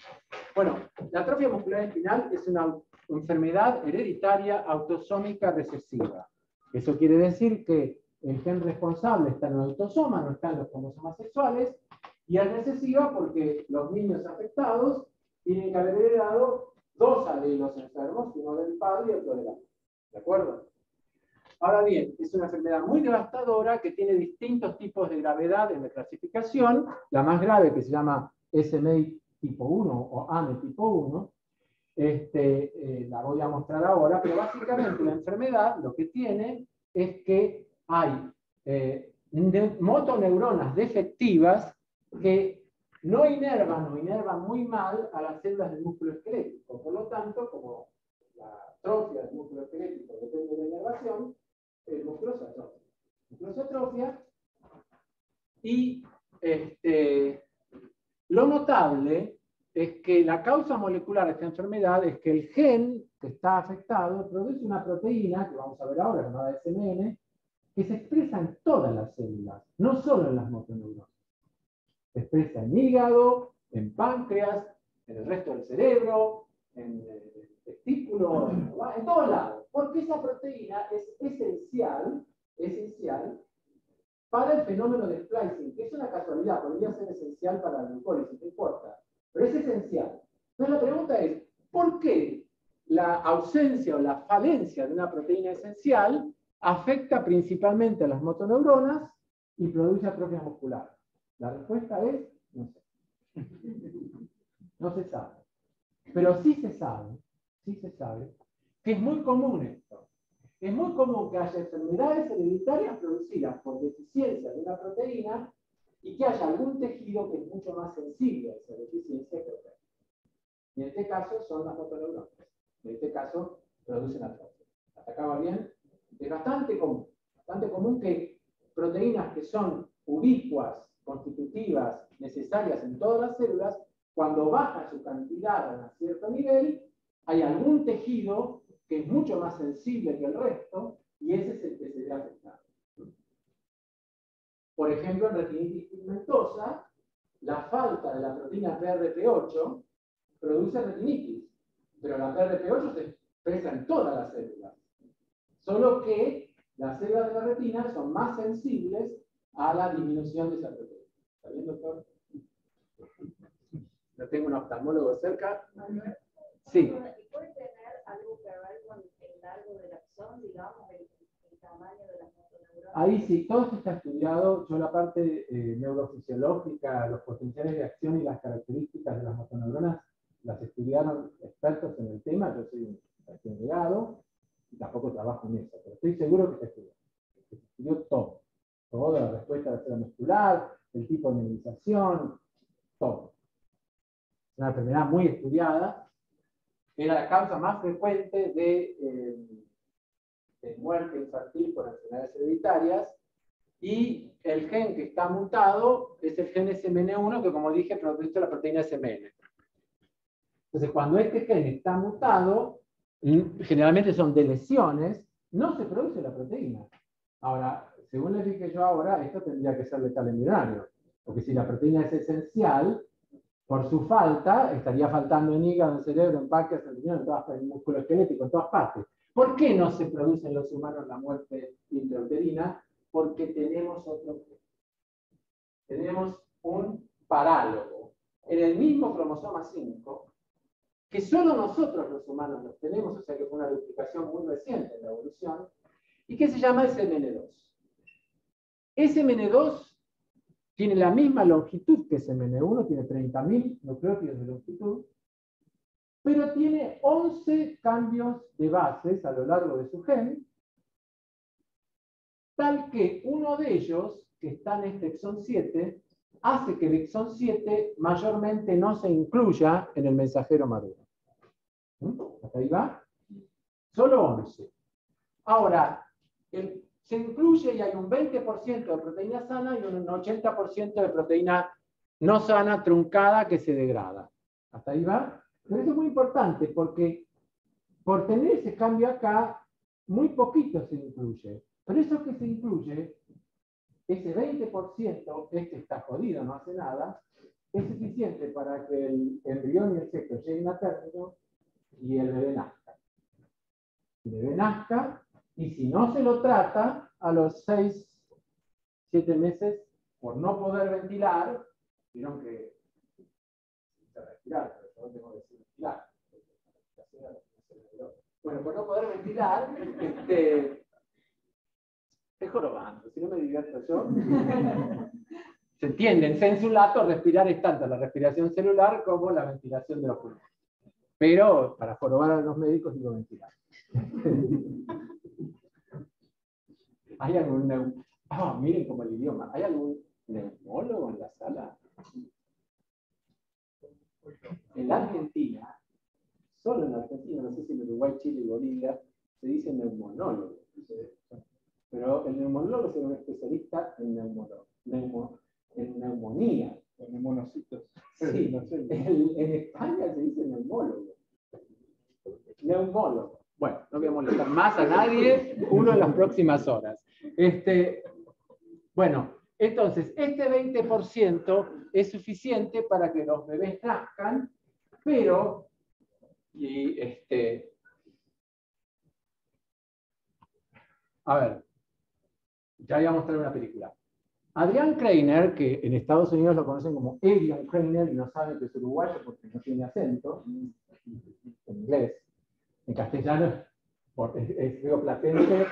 Bueno, la atrofia muscular espinal es una enfermedad hereditaria autosómica recesiva. Eso quiere decir que el gen responsable está en el autosoma, no está en los cromosomas sexuales, y es recesiva porque los niños afectados tienen que haber heredado dos alelos enfermos, uno del padre y otro de la madre. ¿De acuerdo? Ahora bien, es una enfermedad muy devastadora que tiene distintos tipos de gravedad en la clasificación. La más grave, que se llama SMA tipo 1 o AME tipo 1, la voy a mostrar ahora, pero básicamente la enfermedad lo que tiene es que hay motoneuronas defectivas que no inervan o inervan muy mal a las células del músculo esquelético. Por lo tanto, como la atrofia del músculo esquelético depende de la inervación, el músculo se atrofia. El músculo se atrofia y lo notable es que la causa molecular de esta enfermedad es que el gen que está afectado produce una proteína, que vamos a ver ahora, llamada SMN, que se expresa en todas las células, no solo en las motoneuronas. Se expresa en hígado, en páncreas, en el resto del cerebro, en el testículo, en todos lados. Porque esa proteína es esencial para el fenómeno de splicing, que es una casualidad, podría ser esencial para la glucólisis, no importa, pero es esencial. Entonces la pregunta es, ¿por qué la ausencia o la falencia de una proteína esencial afecta principalmente a las motoneuronas y produce atrofia muscular? La respuesta es, no sé. No se sabe. Pero sí se sabe que es muy común esto. Es muy común que haya enfermedades hereditarias producidas por deficiencia de una proteína y que haya algún tejido que es mucho más sensible a esa deficiencia que otra. Y en este caso son las motoneuronas. En este caso producen atrofia. ¿Hasta acá va bien? Es bastante común que proteínas que son ubicuas, constitutivas, necesarias en todas las células, cuando baja su cantidad a cierto nivel, hay algún tejido que es mucho más sensible que el resto, y ese es el que se ve afectado. Por ejemplo, en retinitis pigmentosa, la falta de la proteína PRP8 produce retinitis, pero la PRP8 se expresa en todas las células. Solo que las células de la retina son más sensibles a la disminución de esa proteína. ¿Está bien, doctor? ¿No tengo un oftalmólogo cerca? Sí. ¿Puede tener algo que ver con el largo del axón, digamos, el tamaño de las motoneuronas? Ahí sí, todo esto está estudiado. Yo la parte neurofisiológica, los potenciales de acción y las características de las motoneuronas las estudiaron expertos en el tema. Yo soy un recién llegado y tampoco trabajo en eso, pero estoy seguro que se estudió. Se estudió todo. Toda la respuesta de la célula muscular, el tipo de inmunización, todo. Es una enfermedad muy estudiada. Era la causa más frecuente de muerte infantil por enfermedades hereditarias. Y el gen que está mutado es el gen SMN1, que como dije produce la proteína SMN. Entonces, cuando este gen está mutado, generalmente son de lesiones, no se produce la proteína. Ahora, según les dije yo ahora, esto tendría que ser letal embrionario, porque si la proteína es esencial, por su falta, estaría faltando en hígado, en cerebro, en páncreas, en riñón, en el músculo esquelético, en todas partes. ¿Por qué no se produce en los humanos la muerte intrauterina? Porque tenemos otro gen. Tenemos un parálogo en el mismo cromosoma 5, que solo nosotros los humanos los tenemos, o sea que fue una duplicación muy reciente en la evolución, y que se llama SMN2. SMN2 tiene la misma longitud que SMN1, tiene 30.000 nucleótidos de longitud, pero tiene 11 cambios de bases a lo largo de su gen, tal que uno de ellos, que está en este exón 7, hace que el exón 7 mayormente no se incluya en el mensajero maduro. ¿Hasta ahí va? Solo 11. Ahora, se incluye y hay un 20% de proteína sana y un 80% de proteína no sana truncada que se degrada. ¿Hasta ahí va? Pero eso es muy importante porque por tener ese cambio acá, muy poquito se incluye. Pero eso que se incluye, ese 20%, este está jodido, no hace nada, es suficiente para que el embrión y el feto lleguen a término y el bebé nazca. El bebé nazca, y si no se lo trata, a los 6, 7 meses, por no poder ventilar, vieron que se respirar, pero yo tengo que decir ventilar. Bueno, por no poder ventilar, estoy jorobando, si no me divierto yo. ¿Se entiende? En sensu lato, respirar es tanto la respiración celular como la ventilación de los pulmones. Pero para jorobar a los médicos digo ventilar. ¿Hay algún miren como el idioma. ¿Hay algún neumólogo en la sala? En la Argentina, solo en la Argentina, no sé si en Uruguay, Chile y Bolivia, se dice neumonólogo. Pero el neumonólogo es un especialista en neumonía. En neumonocitos. Sí, no sé. En España se dice neumólogo. Neumólogo. Bueno, no voy a molestar más a nadie, uno en las próximas horas. Bueno, entonces, este 20% es suficiente para que los bebés nazcan, pero, a ver, ya voy a mostrar una película. Adrián Kreiner, que en Estados Unidos lo conocen como Adrian Kreiner y no saben que es uruguayo porque no tiene acento, en inglés, en castellano es rioplatense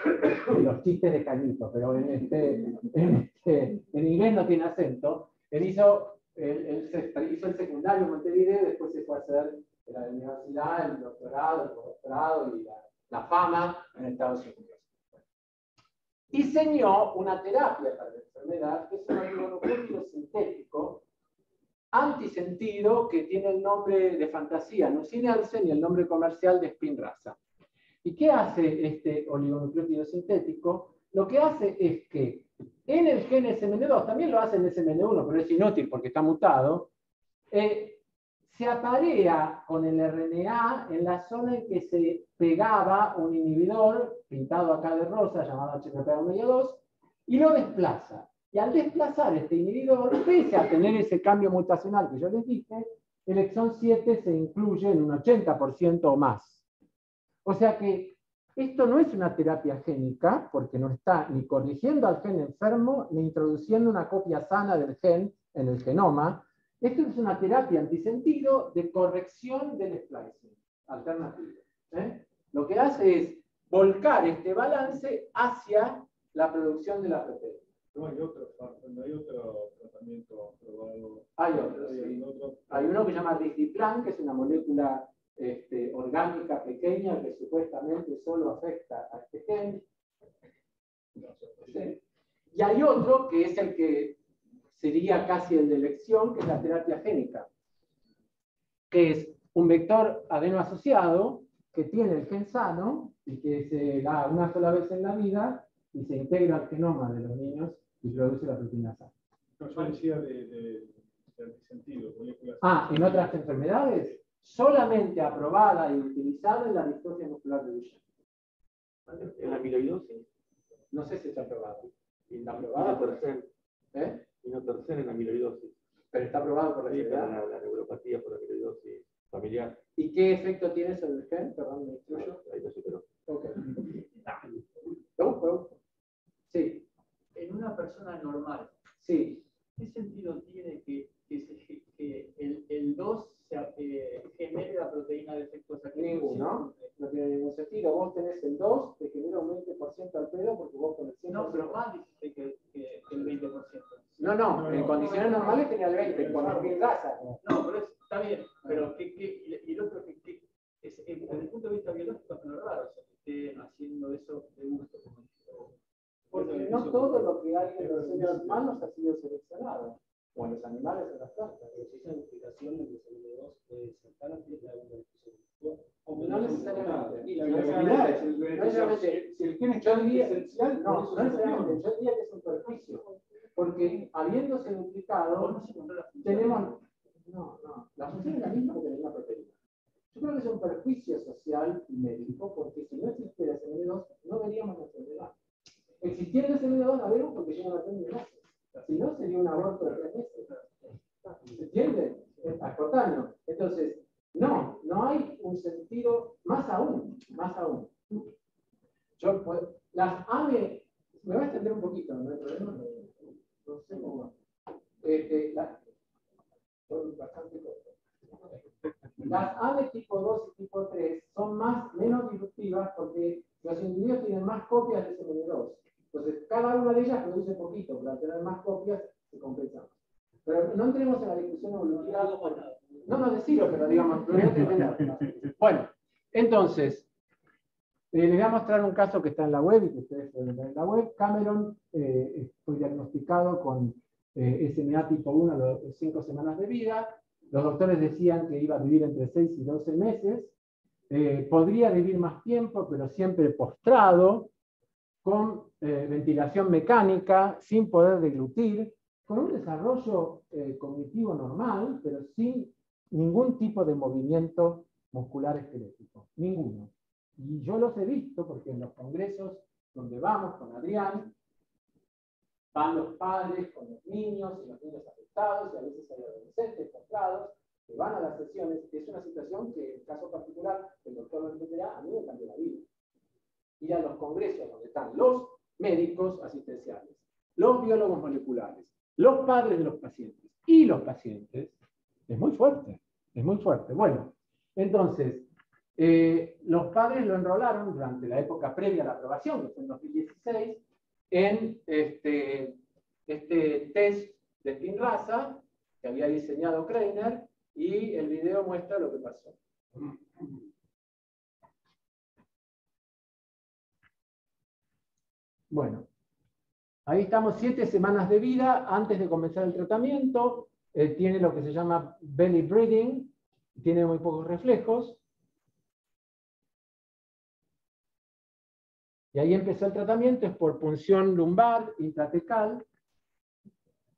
de los chistes de Cañito, pero en inglés no tiene acento. Él hizo el secundario en Montevideo, después se fue a hacer la universidad, el doctorado, el postdoctorado y la fama en Estados Unidos. Diseñó una terapia para la enfermedad que es un oligonucleótido sintético antisentido que tiene el nombre de fantasía Nusinersen y el nombre comercial de Spinraza. ¿Y qué hace este oligonucleótido sintético? Lo que hace es que en el gen SMN2, también lo hace en SMN1, pero es inútil porque está mutado, se aparea con el RNA en la zona en que se pegaba un inhibidor, pintado acá de rosa, llamado HMP1/2, y lo desplaza. Y al desplazar este inhibidor, pese a tener ese cambio mutacional que yo les dije, el exón 7 se incluye en un 80% o más. O sea que esto no es una terapia génica, porque no está ni corrigiendo al gen enfermo, ni introduciendo una copia sana del gen en el genoma. Esto es una terapia antisentido de corrección del splicing alternativo. Lo que hace es volcar este balance hacia la producción de la proteína. No hay otro tratamiento probado. Hay otro, sí. Hay uno que se llama risdiplam, que es una molécula orgánica pequeña que supuestamente solo afecta a este gen. Sí. Y hay otro que es el que sería casi el de elección, que es la terapia génica, que es un vector adenoasociado que tiene el gen sano y que se da una sola vez en la vida y se integra al genoma de los niños y produce la proteína sana. No, yo decía de antisentido, moléculas. En otras enfermedades, solamente aprobada y utilizada en la distrofia muscular de Duchenne. En la amiloidosis. No sé si está aprobado. Está Y aprobado no por tercer. ¿eh? Y no tercer en la amiloidosis. Pero está aprobado por la Sí, para FDA. la neuropatía por amiloidosis familiar. ¿Y qué efecto tiene sobre el gen? Perdón, me instruyo. Ahí no sé, pero. Ok. ¿Lo busco? Sí, En una persona normal, sí. ¿qué sentido tiene que el 2 genere la proteína defectuosa? Ninguno. No tiene ningún sentido. Vos tenés el 2, te genera un 20% al pedo porque vos con el 100%. No, pero más dijiste que el 20%. No, en condiciones normales tenía el 20, con el grasa. No, pero está bien. Pero y el otro desde el punto de vista biológico es lo raro, o sea, que esté haciendo eso de gusto. Porque no todo lo que hay en los seres humanos ha sido seleccionado. O en los animales o en las plantas. ¿Esa implicación de que el CL2 puede saltar antes de alguna discusión? No necesariamente. La viabilidad es el No necesariamente. Si el gen es Yo diría, esencial, no, por eso no se necesariamente. copió. Yo diría que es un perjuicio. Porque habiéndose duplicado, tenemos. No. La función es la misma que tener una proteína. Yo creo que es un perjuicio social y médico, porque si no existiera el SMN2, no veríamos la enfermedad. Existiera el SMN2, la vemos porque llega a 3 meses. Si no, sería un aborto de 3 meses. ¿Se entiende? Espontáneo. Entonces, no hay un sentido, más aún. Las AVE, me voy a extender un poquito, no hay problema, no sé cómo. Son bastante cortas. Las AVE tipo 2 y tipo 3 son menos disruptivas porque los individuos tienen más copias de SMN2. Entonces, cada una de ellas produce poquito, pero al tener más copias se compensa. Pero no entremos en la discusión evolutiva. No decirlo, pero digamos, bueno, entonces, les voy a mostrar un caso que está en la web y que ustedes pueden ver en la web. Cameron fue diagnosticado con SMA tipo 1 a las 5 semanas de vida. Los doctores decían que iba a vivir entre 6 y 12 meses. Podría vivir más tiempo, pero siempre postrado, con ventilación mecánica, sin poder deglutir, con un desarrollo cognitivo normal, pero sin ningún tipo de movimiento muscular esquelético. Ninguno. Y yo los he visto porque en los congresos donde vamos con Adrián, van los padres con los niños y los niños afectados, y a veces hay adolescentes postrados que van a las sesiones. Es una situación que, en el caso particular, el doctor lo entenderá, a mí me cambió la vida. Ir a los congresos donde están los médicos asistenciales, los biólogos moleculares, los padres de los pacientes y los pacientes, es muy fuerte, es muy fuerte. Bueno, entonces, los padres lo enrolaron durante la época previa a la aprobación, que fue en 2016, en este test de Spinraza que había diseñado Kreiner, y el video muestra lo que pasó. Bueno, ahí estamos 7 semanas de vida antes de comenzar el tratamiento. Tiene lo que se llama belly breathing, tiene muy pocos reflejos. Y ahí empezó el tratamiento, es por punción lumbar intratecal.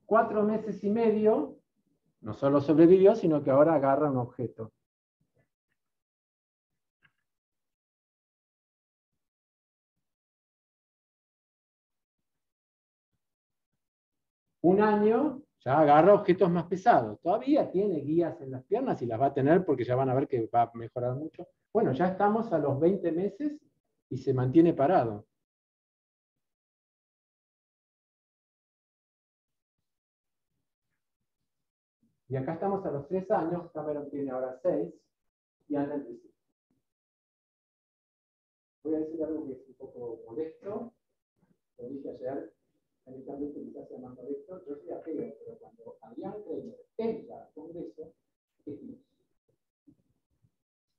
4 meses y medio, no solo sobrevivió, sino que ahora agarra un objeto. Un año, ya agarra objetos más pesados. Todavía tiene guías en las piernas y las va a tener porque ya van a ver que va a mejorar mucho. Bueno, ya estamos a los 20 meses y se mantiene parado. Y acá estamos a los 3 años, Cameron tiene ahora 6 y anda en bici. Voy a decir algo que es un poco molesto. Lo dije ayer, inicialmente quizás sea más molesto. Yo soy ateo, pero cuando Adrián Kreiner entra al Congreso, es Dios.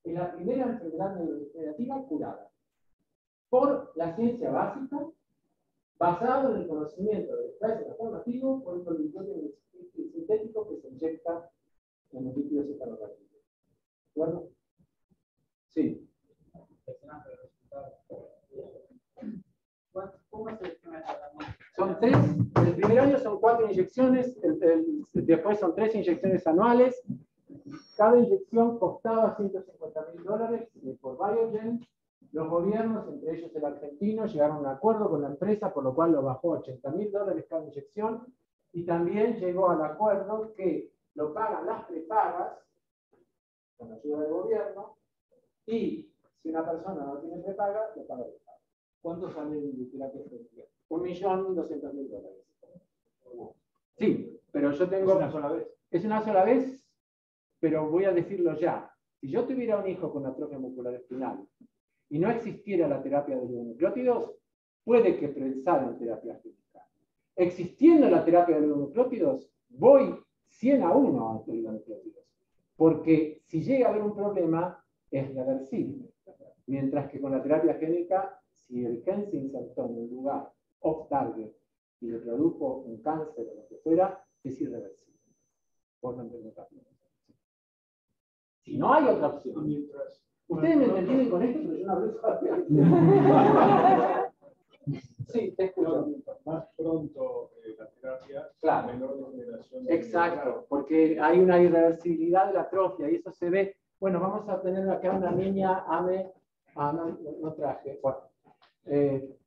Es la primera enfermedad neurodegenerativa curada por la ciencia básica basado en el conocimiento del splicing alternativo por el poliglutino sintético que se inyecta en el líquido cefalorraquídeo. ¿De acuerdo? Sí. ¿Cómo se estima el tratamiento? Son 3, el primer año son 4 inyecciones, después son 3 inyecciones anuales. Cada inyección costaba $150.000 por Biogen. Los gobiernos, entre ellos el argentino, llegaron a un acuerdo con la empresa, por lo cual lo bajó a $80.000 cada inyección. Y también llegó al acuerdo que lo pagan las prepagas, con ayuda del gobierno, y si una persona no tiene prepaga, lo paga el Estado. ¿Cuánto sale de terapia génica? $1.200.000. Sí, pero yo tengo... ¿Es una sola vez? Es una sola vez, pero voy a decirlo ya. Si yo tuviera un hijo con atrofia muscular espinal y no existiera la terapia de oligonucleótidos, puede que pensara en terapia génica. Existiendo la terapia de oligonucleótidos, voy 100-1 a oligonucleótidos. Porque si llega a haber un problema, es reversible. Mientras que con la terapia génica, si el gen se insertó en un lugar off-target y le produjo un cáncer o lo que fuera, es irreversible. Por no entender rápido. Si no hay otra opción. Ustedes me entienden con esto, pero yo no hablo todavía. Sí, te escucho. Más pronto la terapia, Claro. menor degeneración. Exacto, porque hay una irreversibilidad de la atrofia y eso se ve. Bueno, vamos a tener acá una niña, no traje. Bueno,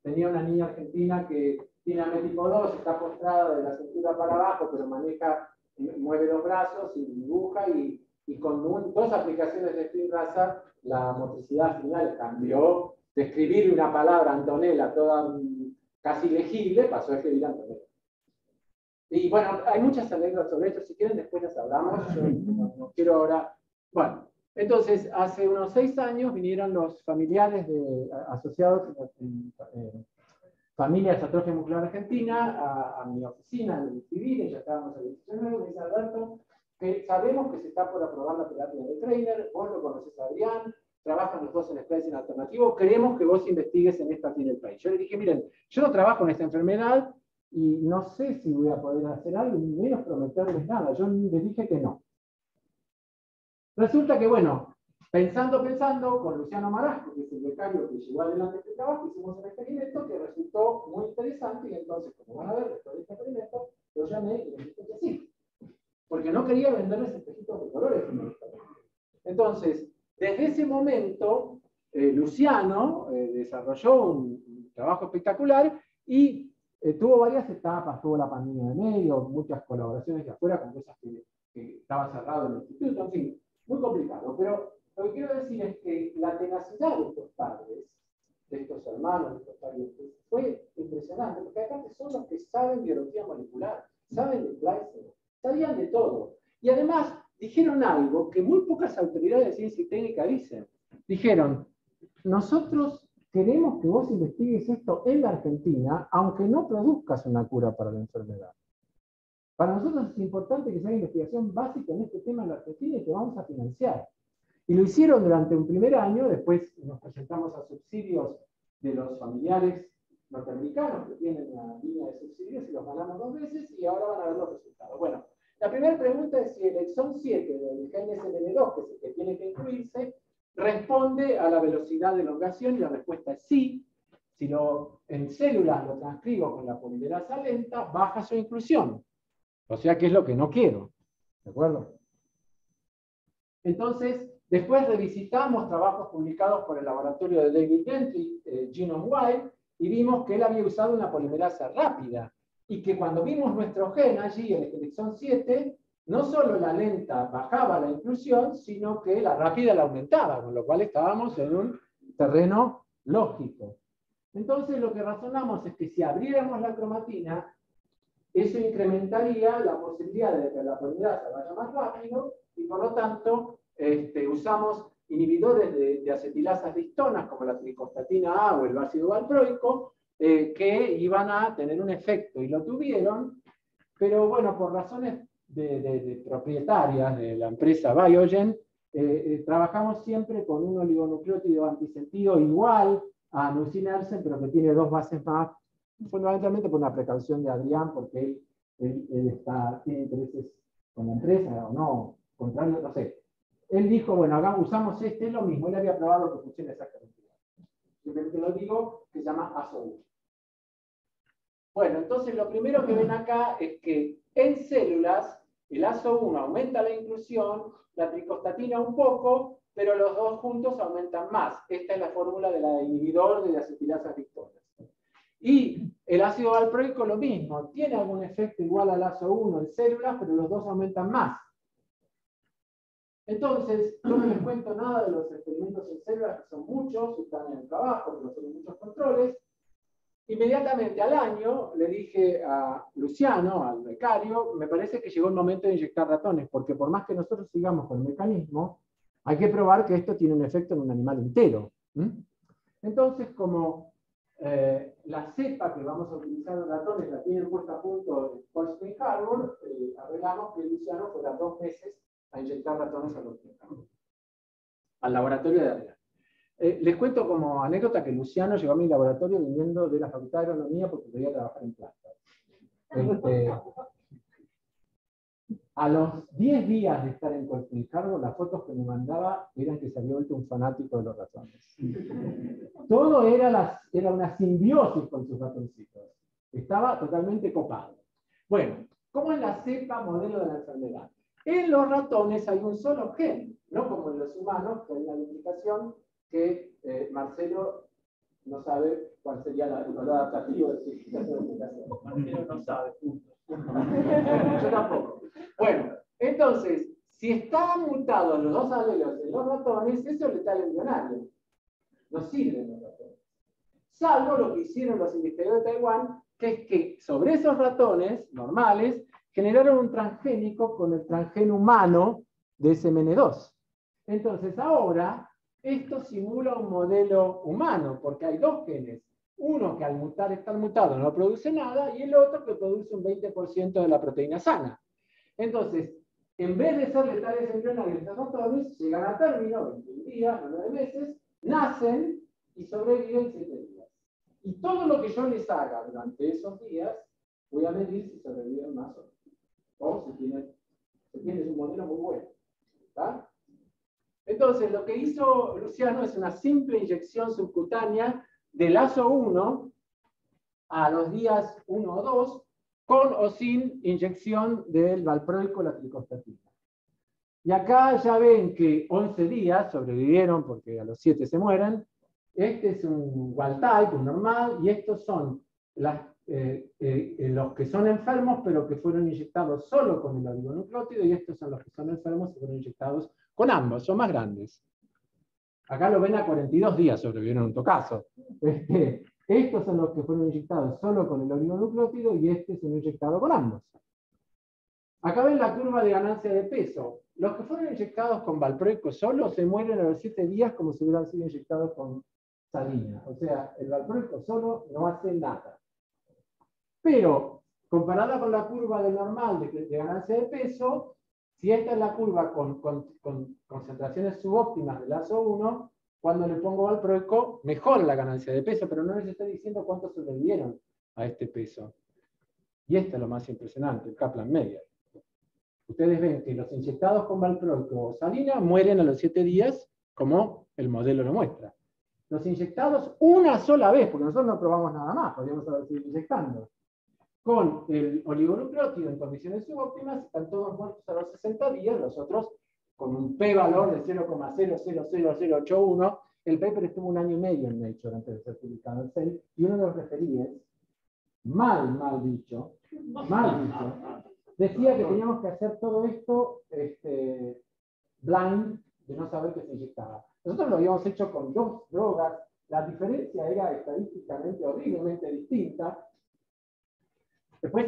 tenía una niña argentina que tiene AME tipo 2, está postrada de la cintura para abajo, pero mueve los brazos y dibuja y con 2 aplicaciones de Spinraza la motricidad final cambió de escribir una palabra Antonella toda casi legible, pasó a escribir Antonella. Y bueno, hay muchas anécdotas sobre esto, si quieren después las hablamos, yo no quiero ahora. Bueno, entonces hace unos 6 años vinieron los familiares asociados en familias de atrofia muscular argentina a mi oficina en el civil, ya estábamos en el 19, me dice Alberto, que sabemos que se está por aprobar la terapia de Trainer, vos lo conocés a Adrián, trabajan los dos en splicing alternativo, queremos que vos investigues en esto aquí en el país. Yo le dije, miren, yo no trabajo en esta enfermedad y no sé si voy a poder hacer algo, ni menos prometerles nada. Yo les dije que no. Resulta que, bueno, pensando, con Luciano Marasco, que es el becario que llevó adelante este trabajo, hicimos un experimento que resultó muy interesante y entonces, como van a ver, después de este experimento, lo llamé y les dije que sí. Porque no quería venderles espejitos de colores. Entonces, desde ese momento, Luciano desarrolló un trabajo espectacular y tuvo varias etapas, tuvo la pandemia de medio, muchas colaboraciones de afuera con cosas que estaba cerrado en el instituto, en fin, muy complicado. Pero lo que quiero decir es que la tenacidad de estos padres, de estos hermanos, de estos parientes, fue impresionante, porque acá son los que saben biología molecular, saben de splicing, sabían de todo. Y además dijeron algo que muy pocas autoridades de ciencia y técnica dicen. Dijeron, nosotros queremos que vos investigues esto en la Argentina, aunque no produzcas una cura para la enfermedad. Para nosotros es importante que se haga investigación básica en este tema en la Argentina y que vamos a financiar. Y lo hicieron durante un primer año, después nos presentamos a subsidios de los familiares norteamericanos que tienen una línea de subsidios y los ganamos 2 veces y ahora van a ver los resultados. Bueno, la primera pregunta es si el exón 7 del gen SLN2, que es el que tiene que incluirse, responde a la velocidad de elongación y la respuesta es sí. Si en células lo transcribo con la polimerasa lenta, baja su inclusión. O sea que es lo que no quiero. ¿De acuerdo? Entonces, después revisitamos trabajos publicados por el laboratorio de David Gentry, GenomeWide, y vimos que él había usado una polimerasa rápida. Y que cuando vimos nuestro gen allí, en el exón 7, no solo la lenta bajaba la inclusión, sino que la rápida la aumentaba, con lo cual estábamos en un terreno lógico. Entonces lo que razonamos es que si abriéramos la cromatina, eso incrementaría la posibilidad de que la polimerasa vaya más rápido y por lo tanto usamos inhibidores de acetilasas de histonas como la tricostatina A o el ácido valproico que iban a tener un efecto y lo tuvieron, pero bueno, por razones de propietarias de la empresa Biogen, trabajamos siempre con un oligonucleótido antisentido igual a nusinersen, pero que tiene 2 bases más fundamentalmente por una precaución de Adrián, porque él tiene intereses con la empresa o no, contrario, no sé. Él dijo, bueno, usamos es lo mismo, él había probado que funciona exactamente igual. Simplemente lo digo, que se llama ASO1. Bueno, entonces lo primero que ven acá es que en células el ASO1 aumenta la inclusión, la tricostatina un poco, pero los dos juntos aumentan más. Esta es la fórmula de la inhibidor de las acetilasa victorias. Y el ácido valproico lo mismo, tiene algún efecto igual al ASO1 en células, pero los dos aumentan más. Entonces, yo no les cuento nada de los experimentos en células, que son muchos, están en el trabajo, pero son muchos controles. Inmediatamente al año le dije a Luciano, al becario, me parece que llegó el momento de inyectar ratones, porque por más que nosotros sigamos con el mecanismo, hay que probar que esto tiene un efecto en un animal entero. Entonces, como la cepa que vamos a utilizar en ratones la tienen puesta a punto en Cold Spring Harbor, arreglamos que Luciano fuera 2 meses a inyectar ratones a Cold Spring Harbor, al laboratorio de Adrián. Les cuento como anécdota que Luciano llegó a mi laboratorio viniendo de la Facultad de Agronomía porque quería trabajar en plantas. A los 10 días de estar en Cold Spring Harbor, las fotos que me mandaba eran que se había vuelto un fanático de los ratones. Todo era una simbiosis con sus ratoncitos. Estaba totalmente copado. Bueno, ¿cómo es la cepa modelo de la enfermedad? En los ratones hay un solo gen, no como en los humanos, que hay una duplicación que Marcelo no sabe cuál sería el valor adaptativo de esa duplicación. Marcelo no sabe, punto. Yo tampoco. Bueno, entonces, si están mutados los dos alelos en los ratones, eso es letal embrionario. No sirven los ratones. Salvo lo que hicieron los investigadores de Taiwán, que es que sobre esos ratones normales generaron un transgénico con el transgeno humano de SMN2. Entonces ahora esto simula un modelo humano, porque hay dos genes. Uno que al estar mutado no produce nada, y el otro que produce un 20% de la proteína sana. Entonces, en vez de ser letales embrionarios, estos ratones llegan a término, 21 días, 9 meses, nacen y sobreviven 7 días. Y todo lo que yo les haga durante esos días, voy a medir si sobreviven más o menos. O si tienes un modelo muy bueno. ¿Está? Entonces, lo que hizo Luciano es una simple inyección subcutánea del ASO1 a los días 1 o 2, con o sin inyección del valproico o la tricostatina. Y acá ya ven que 11 días sobrevivieron porque a los 7 se mueren. Este es un wild type, un normal, y estos son los que son enfermos, pero que fueron inyectados solo con el oligonucleótido, y estos son los que son enfermos y fueron inyectados con ambos, son más grandes. Acá lo ven a 42 días, sobrevivieron en un caso. Estos son los que fueron inyectados solo con el oligonucleótido y este se lo inyectado con ambos. Acá ven la curva de ganancia de peso. Los que fueron inyectados con valproico solo se mueren a los 7 días como si hubieran sido inyectados con salina. O sea, el valproico solo no hace nada. Pero, comparada con la curva de normal de ganancia de peso, si esta es la curva con concentraciones subóptimas del ASO1, cuando le pongo valproico, mejora la ganancia de peso, pero no les estoy diciendo cuántos sobrevivieron a este peso. Y esto es lo más impresionante, el Kaplan-Meier. Ustedes ven que los inyectados con valproico o salina mueren a los 7 días, como el modelo lo muestra. Los inyectados una sola vez, porque nosotros no probamos nada más, podríamos haber seguido inyectando, con el oligonucleótido en condiciones subóptimas, están todos muertos a los 60 días, los otros con un p-valor de 0,000081. El paper estuvo 1 año y medio en Nature antes de ser publicado en Cell, y uno de los referíes, mal dicho, decía que teníamos que hacer todo esto blind, de no saber qué se inyectaba. Nosotros lo habíamos hecho con 2 drogas, la diferencia era estadísticamente horriblemente distinta. Después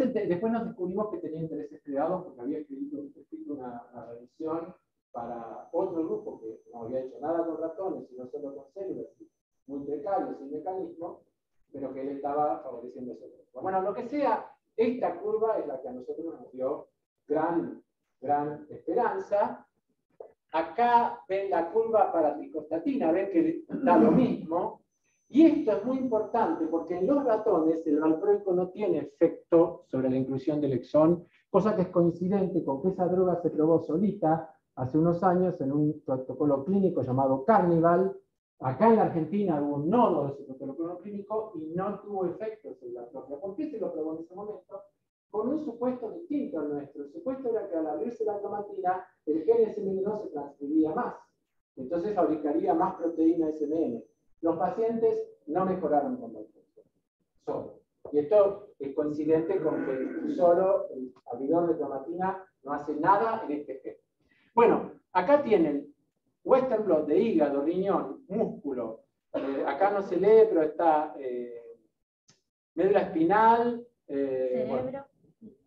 nos descubrimos que tenía intereses creados porque había escrito una revisión para otro grupo que no había hecho nada con ratones, sino solo con células, muy precario, sin mecanismo, pero que él estaba favoreciendo ese grupo. Bueno, lo que sea, esta curva es la que a nosotros nos dio gran esperanza. Acá ven la curva para tricostatina, ven que da lo mismo. Y esto es muy importante porque en los ratones el valproico no tiene efecto sobre la inclusión del exón, cosa que es coincidente con que esa droga se probó solita hace unos años en un protocolo clínico llamado Carnival. Acá en la Argentina hubo un nodo de ese protocolo clínico y no tuvo efectos en la propia. ¿Por qué se lo probó en ese momento? Con un supuesto distinto al nuestro. El supuesto era que al abrirse la cromatina, el gen SMN no se transcribía más. Entonces fabricaría más proteína SMN. Los pacientes no mejoraron con valproico, solo. Y esto es coincidente con que solo el abridor de cromatina no hace nada en este gen. Bueno, acá tienen Western blot de hígado, riñón, músculo. Acá no se lee, pero está médula espinal. Cerebro.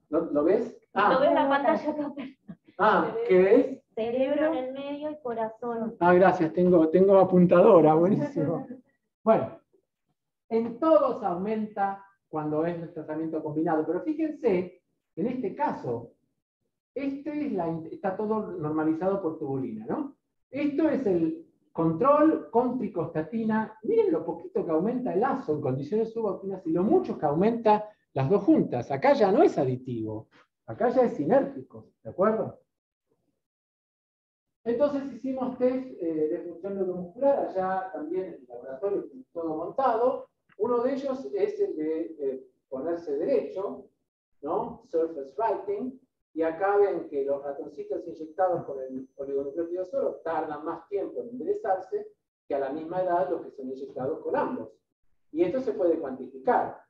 Bueno, ¿lo ves? Lo ves en la pantalla acá. ¿Qué ves? Cerebro en el medio y corazón. Gracias, tengo apuntadora, buenísimo. Bueno, en todos aumenta cuando es el tratamiento combinado, pero fíjense, en este caso, está todo normalizado por tubulina, ¿no? Esto es el control con tricostatina. Miren lo poquito que aumenta el ASO en condiciones subopinas y lo mucho que aumenta las dos juntas. Acá ya no es aditivo, acá ya es sinérgico, ¿de acuerdo? Entonces hicimos test de función neuromuscular, allá también en el laboratorio, todo montado. Uno de ellos es el de ponerse derecho, ¿no? Surface writing. Y acá ven que los ratoncitos inyectados con el oligonucleótido solo tardan más tiempo en enderezarse que a la misma edad los que son inyectados con ambos. Y esto se puede cuantificar.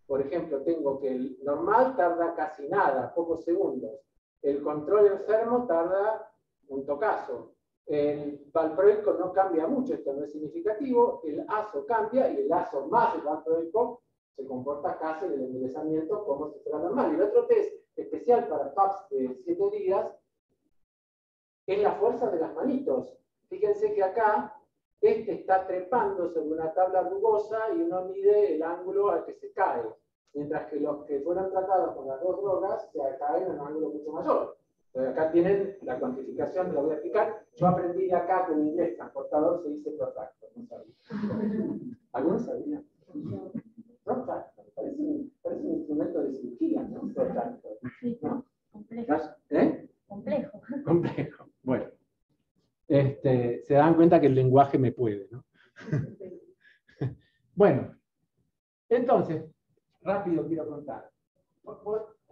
Por ejemplo, tengo que el normal tarda casi nada, pocos segundos. El control enfermo tarda un tocazo. El valproico no cambia mucho, esto no es significativo. El ASO cambia y el ASO más el valproico se comporta casi en el enderezamiento como si fuera normal. Y el otro test especial para PAPs de 7 días es la fuerza de las manitos. Fíjense que acá este está trepando sobre una tabla rugosa y uno mide el ángulo al que se cae, mientras que los que fueron tratados con las dos drogas se caen en un ángulo mucho mayor. Entonces acá tienen la cuantificación, lo voy a explicar. Yo aprendí de acá que en inglés transportador se dice protractor, no sabía. ¿Algunos sabían? Protractor, parece un instrumento de cirugía, ¿no? Protractor. ¿No? Complejo. Complejo. Complejo. Bueno. Se dan cuenta que el lenguaje me puede, ¿no? Bueno, entonces, rápido quiero contar.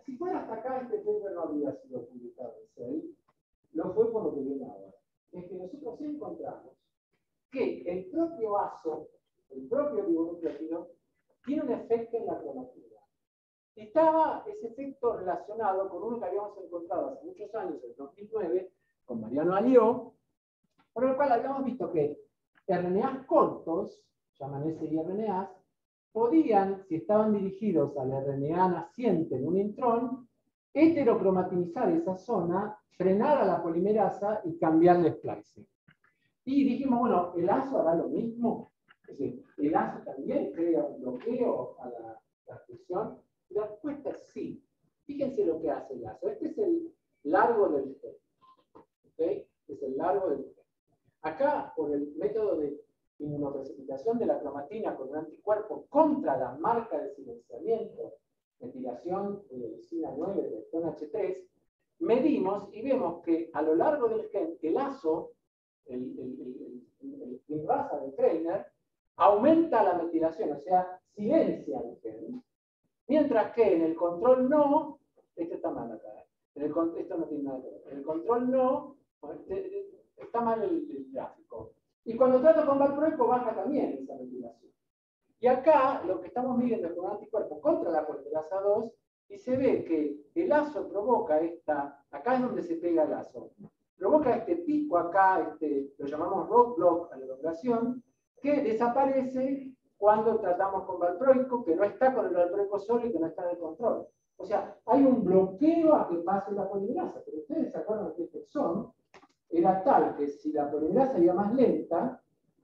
Si fuera hasta acá, este paper no habría sido publicado en Cell. Lo fue por lo que viene ahora. Es que nosotros encontramos que el propio ASO, el propio oligonucleótido, tiene un efecto en la cromatina. Estaba ese efecto relacionado con uno que habíamos encontrado hace muchos años, en 2009, con Mariano Alió, por el cual habíamos visto que RNAs cortos, llaman siRNAs, podían, si estaban dirigidos al RNA naciente en un intrón, heterocromatinizar esa zona, frenar a la polimerasa y cambiarle splicing. Y dijimos, bueno, ¿el ASO hará lo mismo? Es decir, ¿el ASO también crea un bloqueo a la transcripción? Y la respuesta es sí. Fíjense lo que hace el ASO. Este es el largo del gen. ¿Okay? Es el largo del gen. Acá, por el método de inmunoprecipitación de la cromatina con un anticuerpo contra la marca de silenciamiento, metilación de leucina 9 de exon H3, medimos y vemos que a lo largo del gen, el ASO, el inrasa del trainer, aumenta la metilación, o sea, silencia el gen, mientras que en el control no, esto está mal acá, esto no tiene nada que ver, en el control no, está mal el gráfico. Y cuando trato con valproico baja también esa metilación. Y acá lo que estamos midiendo es con un anticuerpo contra la polimerasa 2 y se ve que el ASO provoca acá es donde se pega el ASO, provoca este pico acá, lo llamamos roadblock a la elongación, que desaparece cuando tratamos con valproico, que no está con el valproico solo y que no está en el control. O sea, hay un bloqueo a que pase la polimerasa, pero ustedes se acuerdan que este exón era tal que si la polimerasa iba más lenta,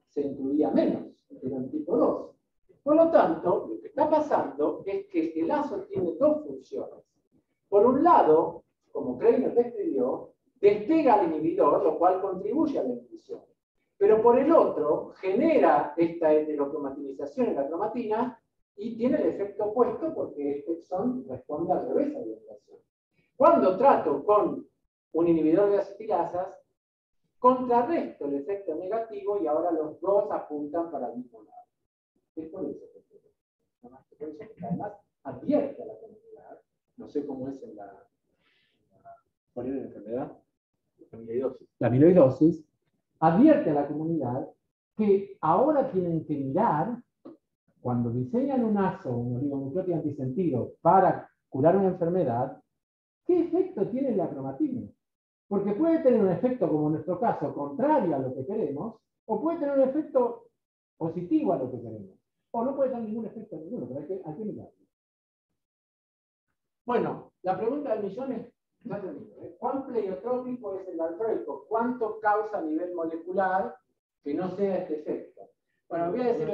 se incluía menos, era el tipo 2. Por lo tanto, lo que está pasando es que el ASO tiene dos funciones. Por un lado, como Kreiner describió, despega al inhibidor, lo cual contribuye a la inhibición. pero por el otro genera esta heterocromatinización en la cromatina y tiene el efecto opuesto porque este exón responde al revés a la irrigación. Cuando trato con un inhibidor de acetilasas, contrarresto el efecto negativo y ahora los dos apuntan para el mismo lado. Es por eso que además advierte a la comunidad, no sé cómo es en la ¿cuál era la enfermedad? La amiloidosis, advierte a la comunidad que ahora tienen que mirar, cuando diseñan un ASO, un oligonucleótido antisentido, para curar una enfermedad, ¿qué efecto tiene la cromatina? Porque puede tener un efecto, como en nuestro caso, contrario a lo que queremos, o puede tener un efecto positivo a lo que queremos. O no puede tener ningún efecto ninguno, pero hay que mirarlo. Bueno, la pregunta del millón es, ya termino, ¿cuán pleiotrópico es el valproico? ¿Cuánto causa a nivel molecular que no sea este efecto? Bueno, voy a decir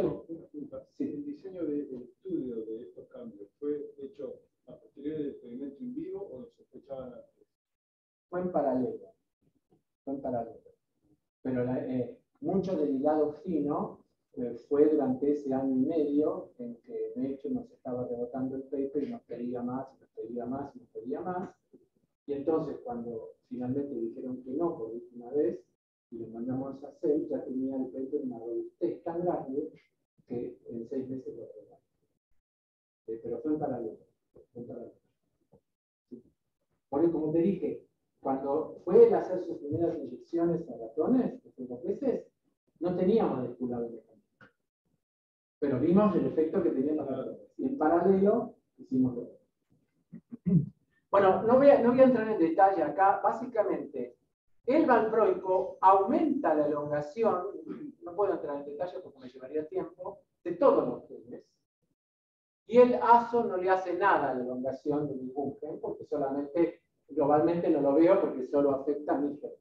¿El diseño del estudio de estos cambios fue hecho a posteriori del experimento in vivo o lo sospechaban antes? Fue en paralelo. Fue en paralelo. Pero mucho del hilado fino fue durante ese año y medio en que Nature nos estaba rebotando el paper y nos pedía más, nos pedía más, nos pedía más. Y entonces cuando finalmente dijeron que no por última vez y lo mandamos a hacer, ya tenía el paper una robustez tan grande que en 6 meses lo arreglamos. Pero fue en paralelo. Fue en paralelo. Sí. Porque como te dije, cuando fue el hacer sus primeras inyecciones a ratones, después de 2 meses, no teníamos descubierto el mecanismo. Pero vimos el efecto que tenían los ratones. Y en paralelo hicimos lo mismo. Bueno, no voy a entrar en detalle acá. Básicamente, el valproico aumenta la elongación, no puedo entrar en detalle porque me llevaría tiempo, de todos los genes. Y el ASO no le hace nada a la elongación de ningún gen, porque solamente, globalmente no lo veo porque solo afecta a mi gen.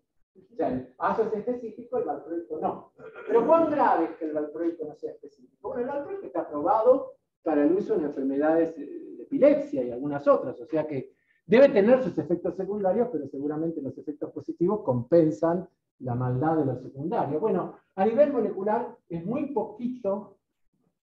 O sea, el ASO es específico, el valproico no. Pero ¿cuán grave es que el valproico no sea específico? Bueno, el valproico está aprobado para el uso en enfermedades de epilepsia y algunas otras, o sea que debe tener sus efectos secundarios, pero seguramente los efectos positivos compensan la maldad de los secundarios. Bueno, a nivel molecular es muy poquito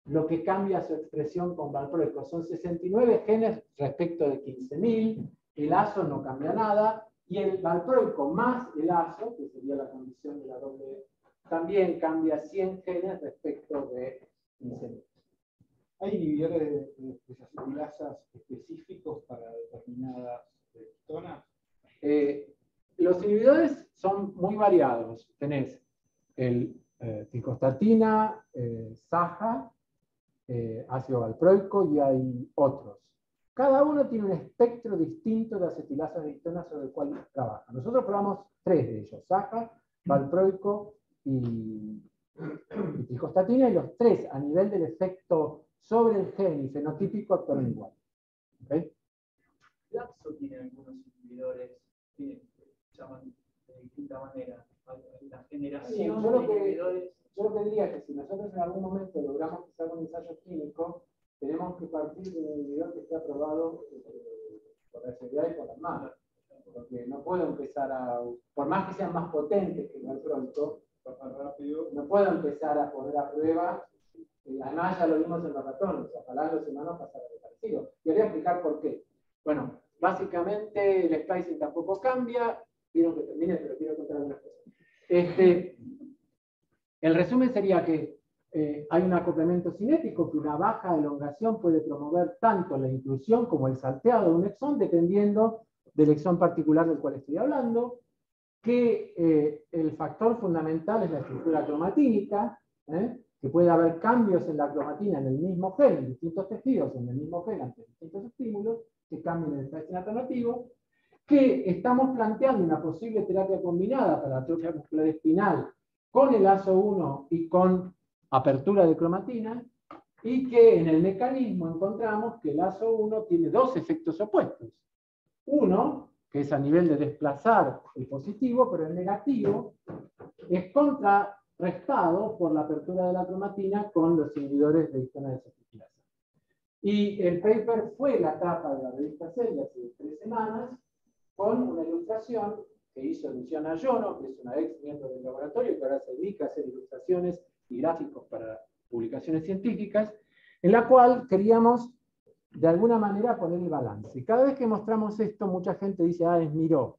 lo que cambia su expresión con valproico. Son 69 genes respecto de 15.000, el ASO no cambia nada, y el valproico más el ASO, que sería la condición de la doble, también cambia 100 genes respecto de 15.000. ¿Hay inhibidores de acetilasas específicos para determinadas zonas? Los inhibidores son muy variados. Tenés el cicostatina, SAHA, ácido valproico y hay otros. Cada uno tiene un espectro distinto de acetilasas de histona sobre el cual trabaja. Nosotros probamos 3 de ellos, SAHA, valproico y cicostatina, y los 3 a nivel del efecto sobre el gen y fenotípico actúan igual. ¿Okay? Glaxo tiene algunos inhibidores que llaman de distinta manera. La generación de inhibidores. Yo lo que diría es que si nosotros en algún momento logramos que se haga un ensayo clínico, tenemos que partir de un inhibidor que esté aprobado por la FDA y por las manos. Porque no puedo empezar a, por más que sean más potentes que el valproico, no puedo empezar a poner a prueba. Además ya lo vimos en los ratones, ojalá los humanos pasara de parecido. Y voy a explicar por qué. Bueno, básicamente el splicing tampoco cambia. Quiero que termine, pero quiero contar algunas cosas. El resumen sería que hay un acoplamiento cinético que una baja elongación puede promover tanto la inclusión como el salteado de un exón, dependiendo del exón particular del cual estoy hablando, que el factor fundamental es la estructura cromatínica, que puede haber cambios en la cromatina en el mismo gen, en distintos tejidos, en el mismo gen ante distintos estímulos, que cambien el splicing alternativo, que estamos planteando una posible terapia combinada para la atrofia muscular espinal con el ASO1 y con apertura de cromatina, y que en el mecanismo encontramos que el ASO1 tiene 2 efectos opuestos. Uno, que es a nivel de desplazar el positivo, pero el negativo es contrarrestado por la apertura de la cromatina con los inhibidores de histona desacetilasa. Y el paper fue la tapa de la revista Cell hace 3 semanas, con una ilustración que hizo Luciana Yono, que es una ex miembro del laboratorio, que ahora se dedica a hacer ilustraciones y gráficos para publicaciones científicas, en la cual queríamos de alguna manera poner el balance. Y cada vez que mostramos esto, mucha gente dice, ah, es Miró.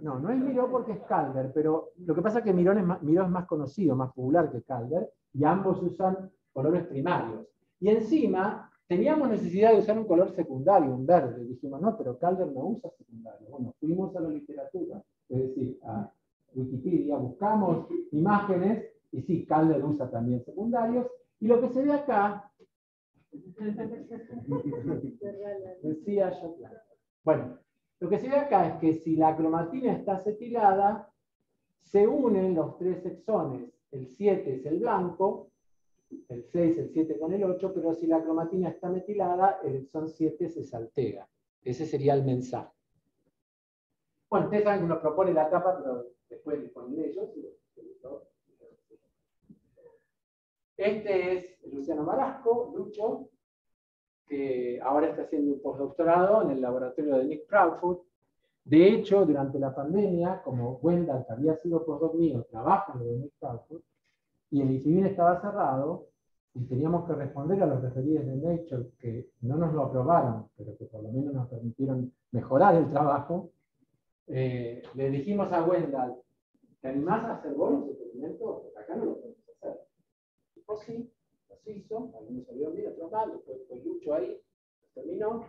No, no es Miró porque es Calder, pero lo que pasa es que Miró es más conocido, más popular que Calder, y ambos usan colores primarios. Y encima, teníamos necesidad de usar un color secundario, un verde. Dijimos, no, pero Calder no usa secundario. Bueno, fuimos a la literatura, es decir, a Wikipedia, buscamos imágenes, y sí, Calder usa también secundarios, y lo que se ve acá, decía yo, claro. Bueno, lo que se ve acá es que si la cromatina está acetilada, se unen los tres exones. El 7 es el blanco, el 6, el 7 con el 8, pero si la cromatina está metilada, el exón 7 se saltea. Ese sería el mensaje. Bueno, ustedes saben que uno propone la capa, pero después disponen ellos. Este es Luciano Marasco, Lucho, que ahora está haciendo un postdoctorado en el laboratorio de Nick Proudfoot. De hecho, durante la pandemia, como Wendell, que había sido postdoc mío, trabaja en lo de Nick Proudfoot, y el IFIBIN estaba cerrado, y teníamos que responder a los referidos de Nature que no nos lo aprobaron, pero que por lo menos nos permitieron mejorar el trabajo, le dijimos a Wendell, ¿te animás a hacer vos los experimentos? Porque acá no lo podemos hacer. Dijo sí, los hizo, algunos salieron bien, otros mal, después fue Lucho ahí, terminó.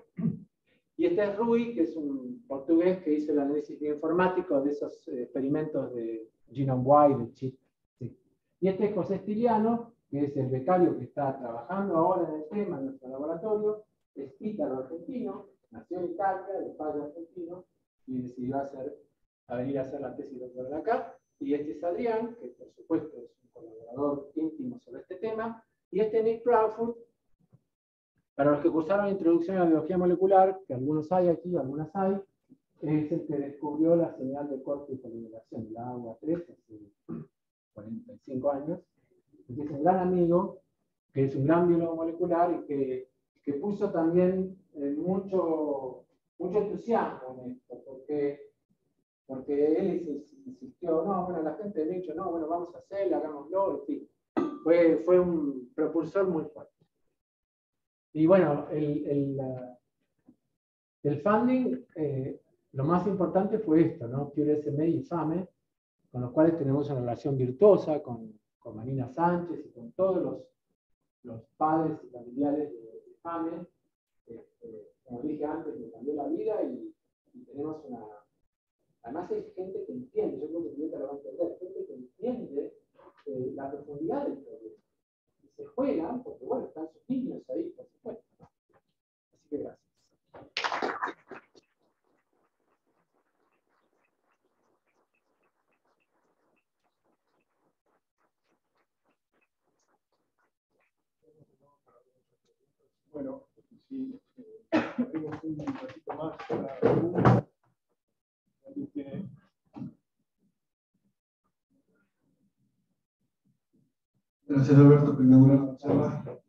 Y este es Rui, que es un portugués que hizo el análisis bioinformático de esos experimentos de Genome-wide, de chip. Sí. Y este es José Stiliano, que es el becario que está trabajando ahora en el tema en nuestro laboratorio. Es ítalo argentino, nació en Italia, de padre argentino, y decidió venir a hacer la tesis doctoral acá. Y este es Adrián, que por supuesto es un colaborador íntimo sobre este tema. Y este es Nick Proudfoot. Para los que cursaron Introducción a la Biología Molecular, que algunos hay aquí, algunas hay, es el que descubrió la señal de corte y polimeración, la AUA3, hace 45 años. Que es un gran amigo, que es un gran biólogo molecular y que puso también mucho entusiasmo en esto, porque él insistió, no, bueno, la gente de hecho, no, bueno, vamos a hacerlo, hagámoslo, en fin. Fue un propulsor muy fuerte. Y bueno, el funding, lo más importante fue esto, ¿no? PureSMA y FAME, con los cuales tenemos una relación virtuosa con Marina Sánchez y con todos los padres y familiares de FAME. Como dije antes, me cambió la vida y tenemos una... Además hay gente que entiende, yo creo que Julieta lo va a entender, gente que entiende la profundidad del problema. Y se juegan, porque bueno, están sus niños ahí, por supuesto. Así que gracias. Bueno, si abrimos un ratito más para preguntas, alguien tiene. Gracias, Alberto, espectacular la charla.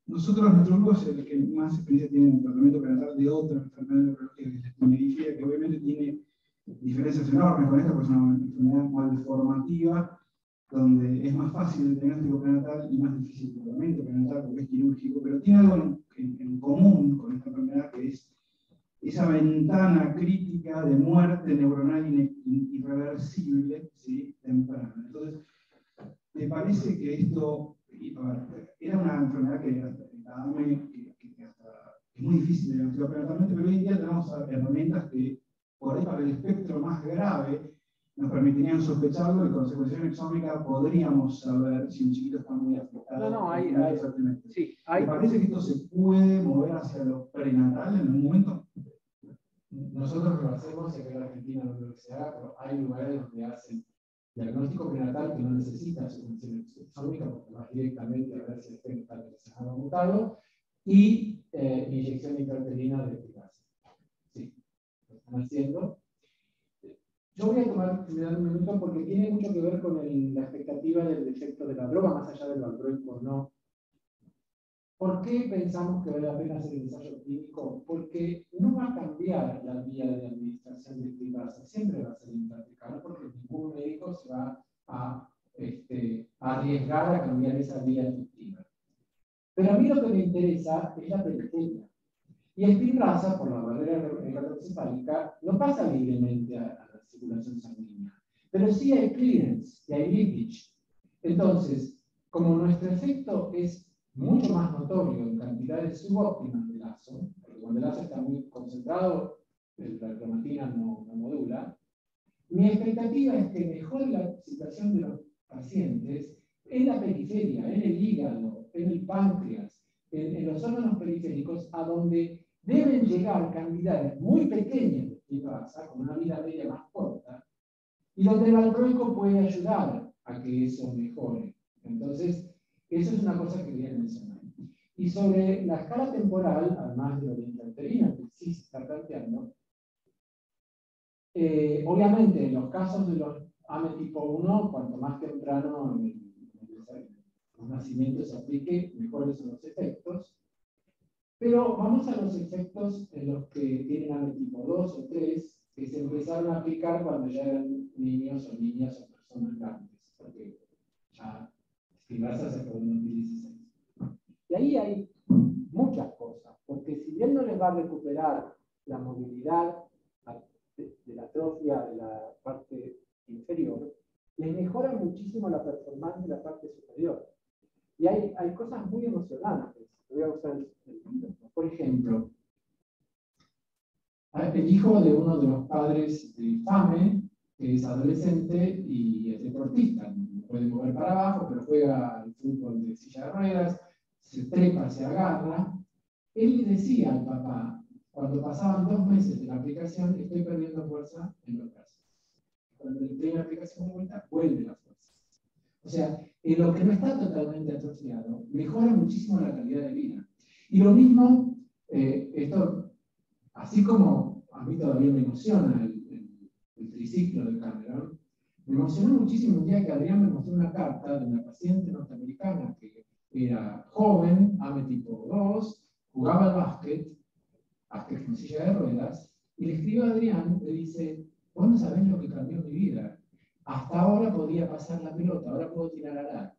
Nuestro grupo es el que más experiencia tiene en el tratamiento prenatal de otra enfermedad neurológica, que es la espinomegalia, que obviamente tiene diferencias enormes con esta, porque es una enfermedad malformativa, donde es más fácil el diagnóstico prenatal y más difícil el tratamiento prenatal porque es quirúrgico, pero tiene algo en común con esta enfermedad, que es esa ventana crítica de muerte neuronal irreversible, ¿sí?, temprana. Entonces, me parece que esto era una enfermedad que es muy difícil de diagnosticar prenatalmente, pero hoy en día tenemos herramientas que, por ahí para el espectro más grave, nos permitirían sospecharlo y con secuenciación exómica podríamos saber si un chiquito está muy afectado. Me parece que esto se puede mover hacia lo prenatal en algún momento. Nosotros lo hacemos en la Argentina, no lo que se haga, pero hay lugares donde hacen diagnóstico prenatal que no necesita secuenciación exómica, porque vas directamente a ver si el gen está relacionado mutado, y inyección intrauterina de eficacia. Sí, lo están haciendo. Yo voy a tomar un minuto porque tiene mucho que ver con la expectativa del efecto de la droga, más allá del valproico o no. ¿Por qué pensamos que vale la pena hacer el ensayo clínico? Porque no va a cambiar la vía de administración de Spinraza, siempre va a ser intratecal, porque ningún médico se va a arriesgar a cambiar esa vía efectiva. Pero a mí lo que me interesa es la periferia. Y Spinraza, por la barrera hematoencefálica, no pasa libremente a la circulación sanguínea. Pero sí hay clearance y hay leakage. Entonces, como nuestro efecto es mucho más notorio en cantidades subóptimas de lazo, porque cuando el lazo está muy concentrado, la cromatina no modula, mi expectativa es que mejore la situación de los pacientes en la periferia, en el hígado, en el páncreas, en los órganos periféricos, a donde deben llegar cantidades muy pequeñas de Spinraza, con una vida media más corta, y donde el valproico puede ayudar a que eso mejore. Entonces, eso es una cosa que quería mencionar. Y sobre la escala temporal, además de lo de intrauterina, que sí se está planteando, obviamente en los casos de los AME tipo 1, cuanto más temprano en el nacimiento se aplique, mejores son los efectos. Pero vamos a los efectos en los que tienen AME tipo 2 o 3, que se empezaron a aplicar cuando ya eran niños o niñas o personas grandes, porque ya Spinraza se aprobó en 2016. Y ahí hay muchas cosas, porque si bien no les va a recuperar la movilidad de la atrofia de la parte inferior, les mejora muchísimo la performance de la parte superior. Y hay cosas muy emocionantes. Voy a usar el micrófono. Por ejemplo, el hijo de uno de los padres de FAME, que es adolescente y es deportista, no puede mover para abajo, pero juega al fútbol de silla de ruedas, se trepa, se agarra. Él le decía al papá, cuando pasaban 2 meses de la aplicación, estoy perdiendo fuerza en los brazos. Cuando le tengo la aplicación de vuelta, vuelve la fuerza. O sea, en lo que no está totalmente atrofiado, mejora muchísimo la calidad de vida. Y lo mismo, esto, así como a mí todavía me emociona el triciclo de Cameron, me emocionó muchísimo un día que Adrián me mostró una carta de una paciente norteamericana que era joven, AME tipo 2, jugaba al básquet con silla de ruedas, y le escribo a Adrián, le dice, vos no sabés lo que cambió mi vida. Hasta ahora podía pasar la pelota, ahora puedo tirar al arco.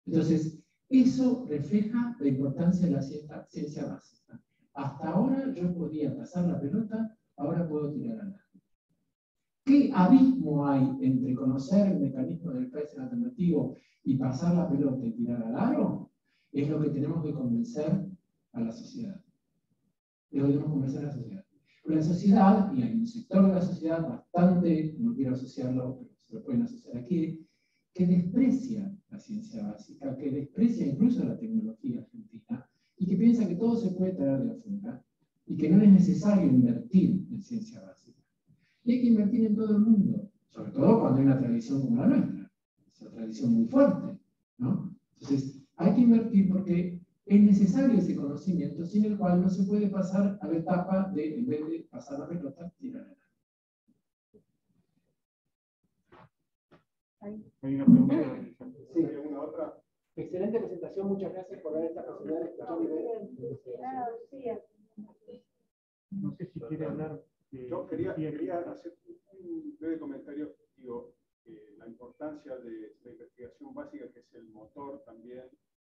Entonces, eso refleja la importancia de la ciencia básica. Hasta ahora yo podía pasar la pelota, ahora puedo tirar al arco. ¿Qué abismo hay entre conocer el mecanismo del pricing alternativo y pasar la pelota y tirar al aro? Es lo que tenemos que convencer a la sociedad. Debemos conversar a la sociedad. Pero la sociedad, y hay un sector de la sociedad bastante, no quiero asociarlo, pero se lo pueden asociar aquí, que desprecia la ciencia básica, que desprecia incluso la tecnología argentina, y que piensa que todo se puede traer de afuera, y que no es necesario invertir en ciencia básica. Y hay que invertir en todo el mundo, sobre todo cuando hay una tradición como la nuestra. Es una tradición muy fuerte, ¿no? Entonces, hay que invertir porque es necesario ese conocimiento, sin el cual no se puede pasar a la etapa de, en vez de pasar la pelota, tirar el arco. Hay una pregunta. Sí. ¿Hay alguna otra? Excelente presentación, muchas gracias por dar esta posibilidad de escuchar y ver. No sé si quiere hablar. Yo quería hacer un breve comentario. Digo, la importancia de la investigación básica, que es el motor también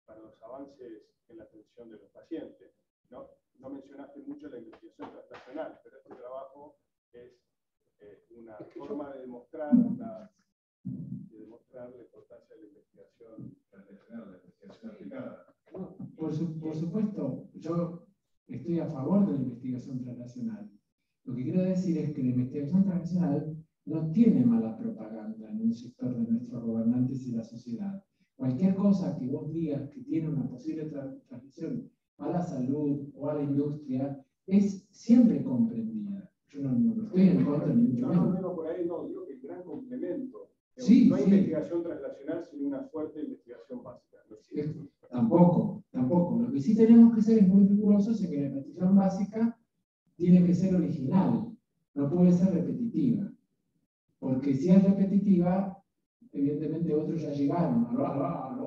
para los avances en la atención de los pacientes. No mencionaste mucho la investigación translacional, pero este trabajo es una forma de demostrar la importancia de la investigación translacional, la investigación aplicada. Por supuesto, yo estoy a favor de la investigación translacional. Lo que quiero decir es que la investigación translacional no tiene mala propaganda en un sector de nuestros gobernantes y la sociedad. Cualquier cosa que vos digas que tiene una posible transmisión a la salud o a la industria es siempre comprendida. Yo no estoy en contra ni mucho menos. No, digo por ahí, no, digo que el gran complemento. Sí, no hay sí. investigación translacional sin una fuerte investigación básica. Tampoco. Lo que sí tenemos que ser es muy rigurosos en que la investigación básica tiene que ser original, no puede ser repetitiva. Porque si es repetitiva, evidentemente otros ya llegaron.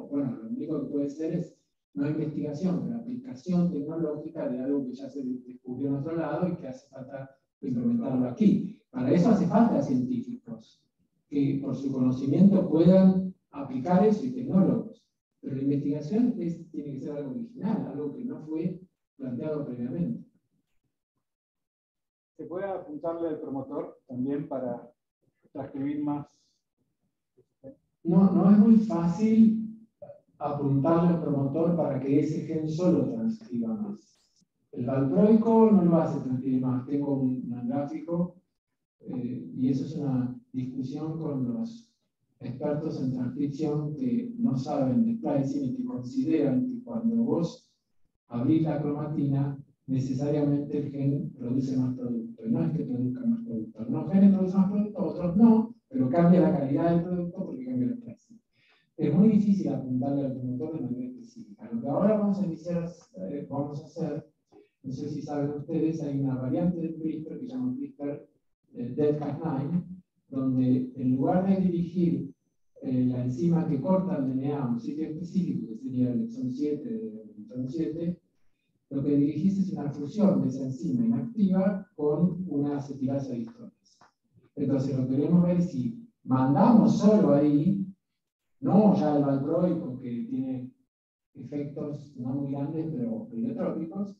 Bueno, lo único que puede ser es no investigación, pero aplicación tecnológica de algo que ya se descubrió en otro lado y que hace falta implementarlo aquí. Para eso hace falta científicos que por su conocimiento puedan aplicar eso y tecnólogos. Pero la investigación tiene que ser algo original, algo que no fue planteado previamente. ¿Se puede apuntarle al promotor también para transcribir más? No es muy fácil apuntarle al promotor para que ese gen solo transcriba más. El valproico no lo hace transcribir más. Tengo un gráfico y eso es una discusión con los expertos en transcripción que no saben de splicing y que consideran que cuando vos abrís la cromatina, necesariamente el gen produce más producto. Y no es que produzca más producto. Algunos genes producen más producto, otros no, pero cambia la calidad del producto porque cambia el splicing. Es muy difícil apuntarle al promotor de manera específica. Lo que ahora vamos a hacer, no sé si saben ustedes, hay una variante de CRISPR que se llama CRISPR Delta9, donde en lugar de dirigir la enzima que corta el DNA a un sitio específico, que sería el exón 7 del exón 7, lo que dirigís es una fusión de esa enzima inactiva con una acetilasa de histonas. Entonces lo que queremos ver es si mandamos solo ahí, no ya el valproico que tiene efectos no muy grandes pero pleiotrópicos,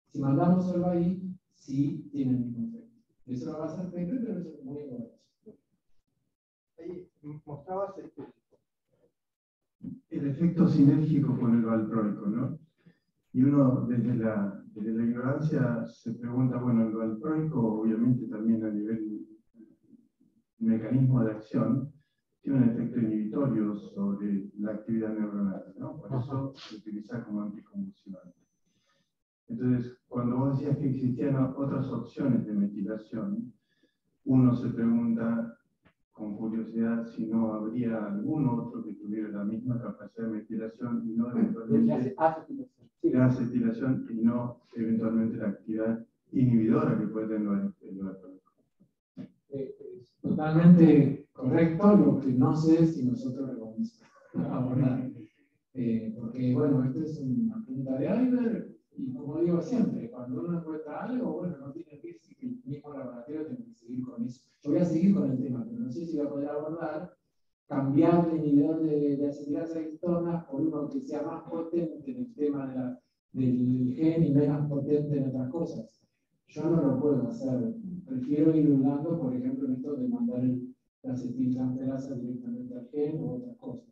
si mandamos solo ahí, sí tiene el mismo efecto. Eso lo va a hacer Pepe, pero eso es muy importante. Ahí mostrabas el efecto sinérgico con el valproico, ¿no? Y uno desde la ignorancia se pregunta, bueno, el valproico obviamente también a nivel mecanismo de acción tiene un efecto inhibitorio sobre la actividad neuronal, ¿no? Por eso se utiliza como anticonvulsivante. Entonces, cuando vos decías que existían otras opciones de metilación, uno se pregunta con curiosidad si no habría algún otro que tuviera la misma capacidad de metilación y no eventualmente de acetilación y no eventualmente la actividad inhibidora que puede tener el valproico. Totalmente correcto, lo que no sé si nosotros lo vamos a abordar. Porque, bueno, esto es una punta de iceberg, y como digo siempre, cuando uno encuentra algo, bueno, no tiene que decir que el mismo laboratorio tiene que seguir con eso. Yo voy a seguir con el tema, pero no sé si voy a poder abordar cambiar el inhibidor de acetilasa de histonas por uno que sea más potente en el tema del gen y menos potente en otras cosas. Yo no lo puedo hacer. Prefiero ir dudando, por ejemplo, en esto de mandar la acetiltransferasa directamente al gen o otras cosas.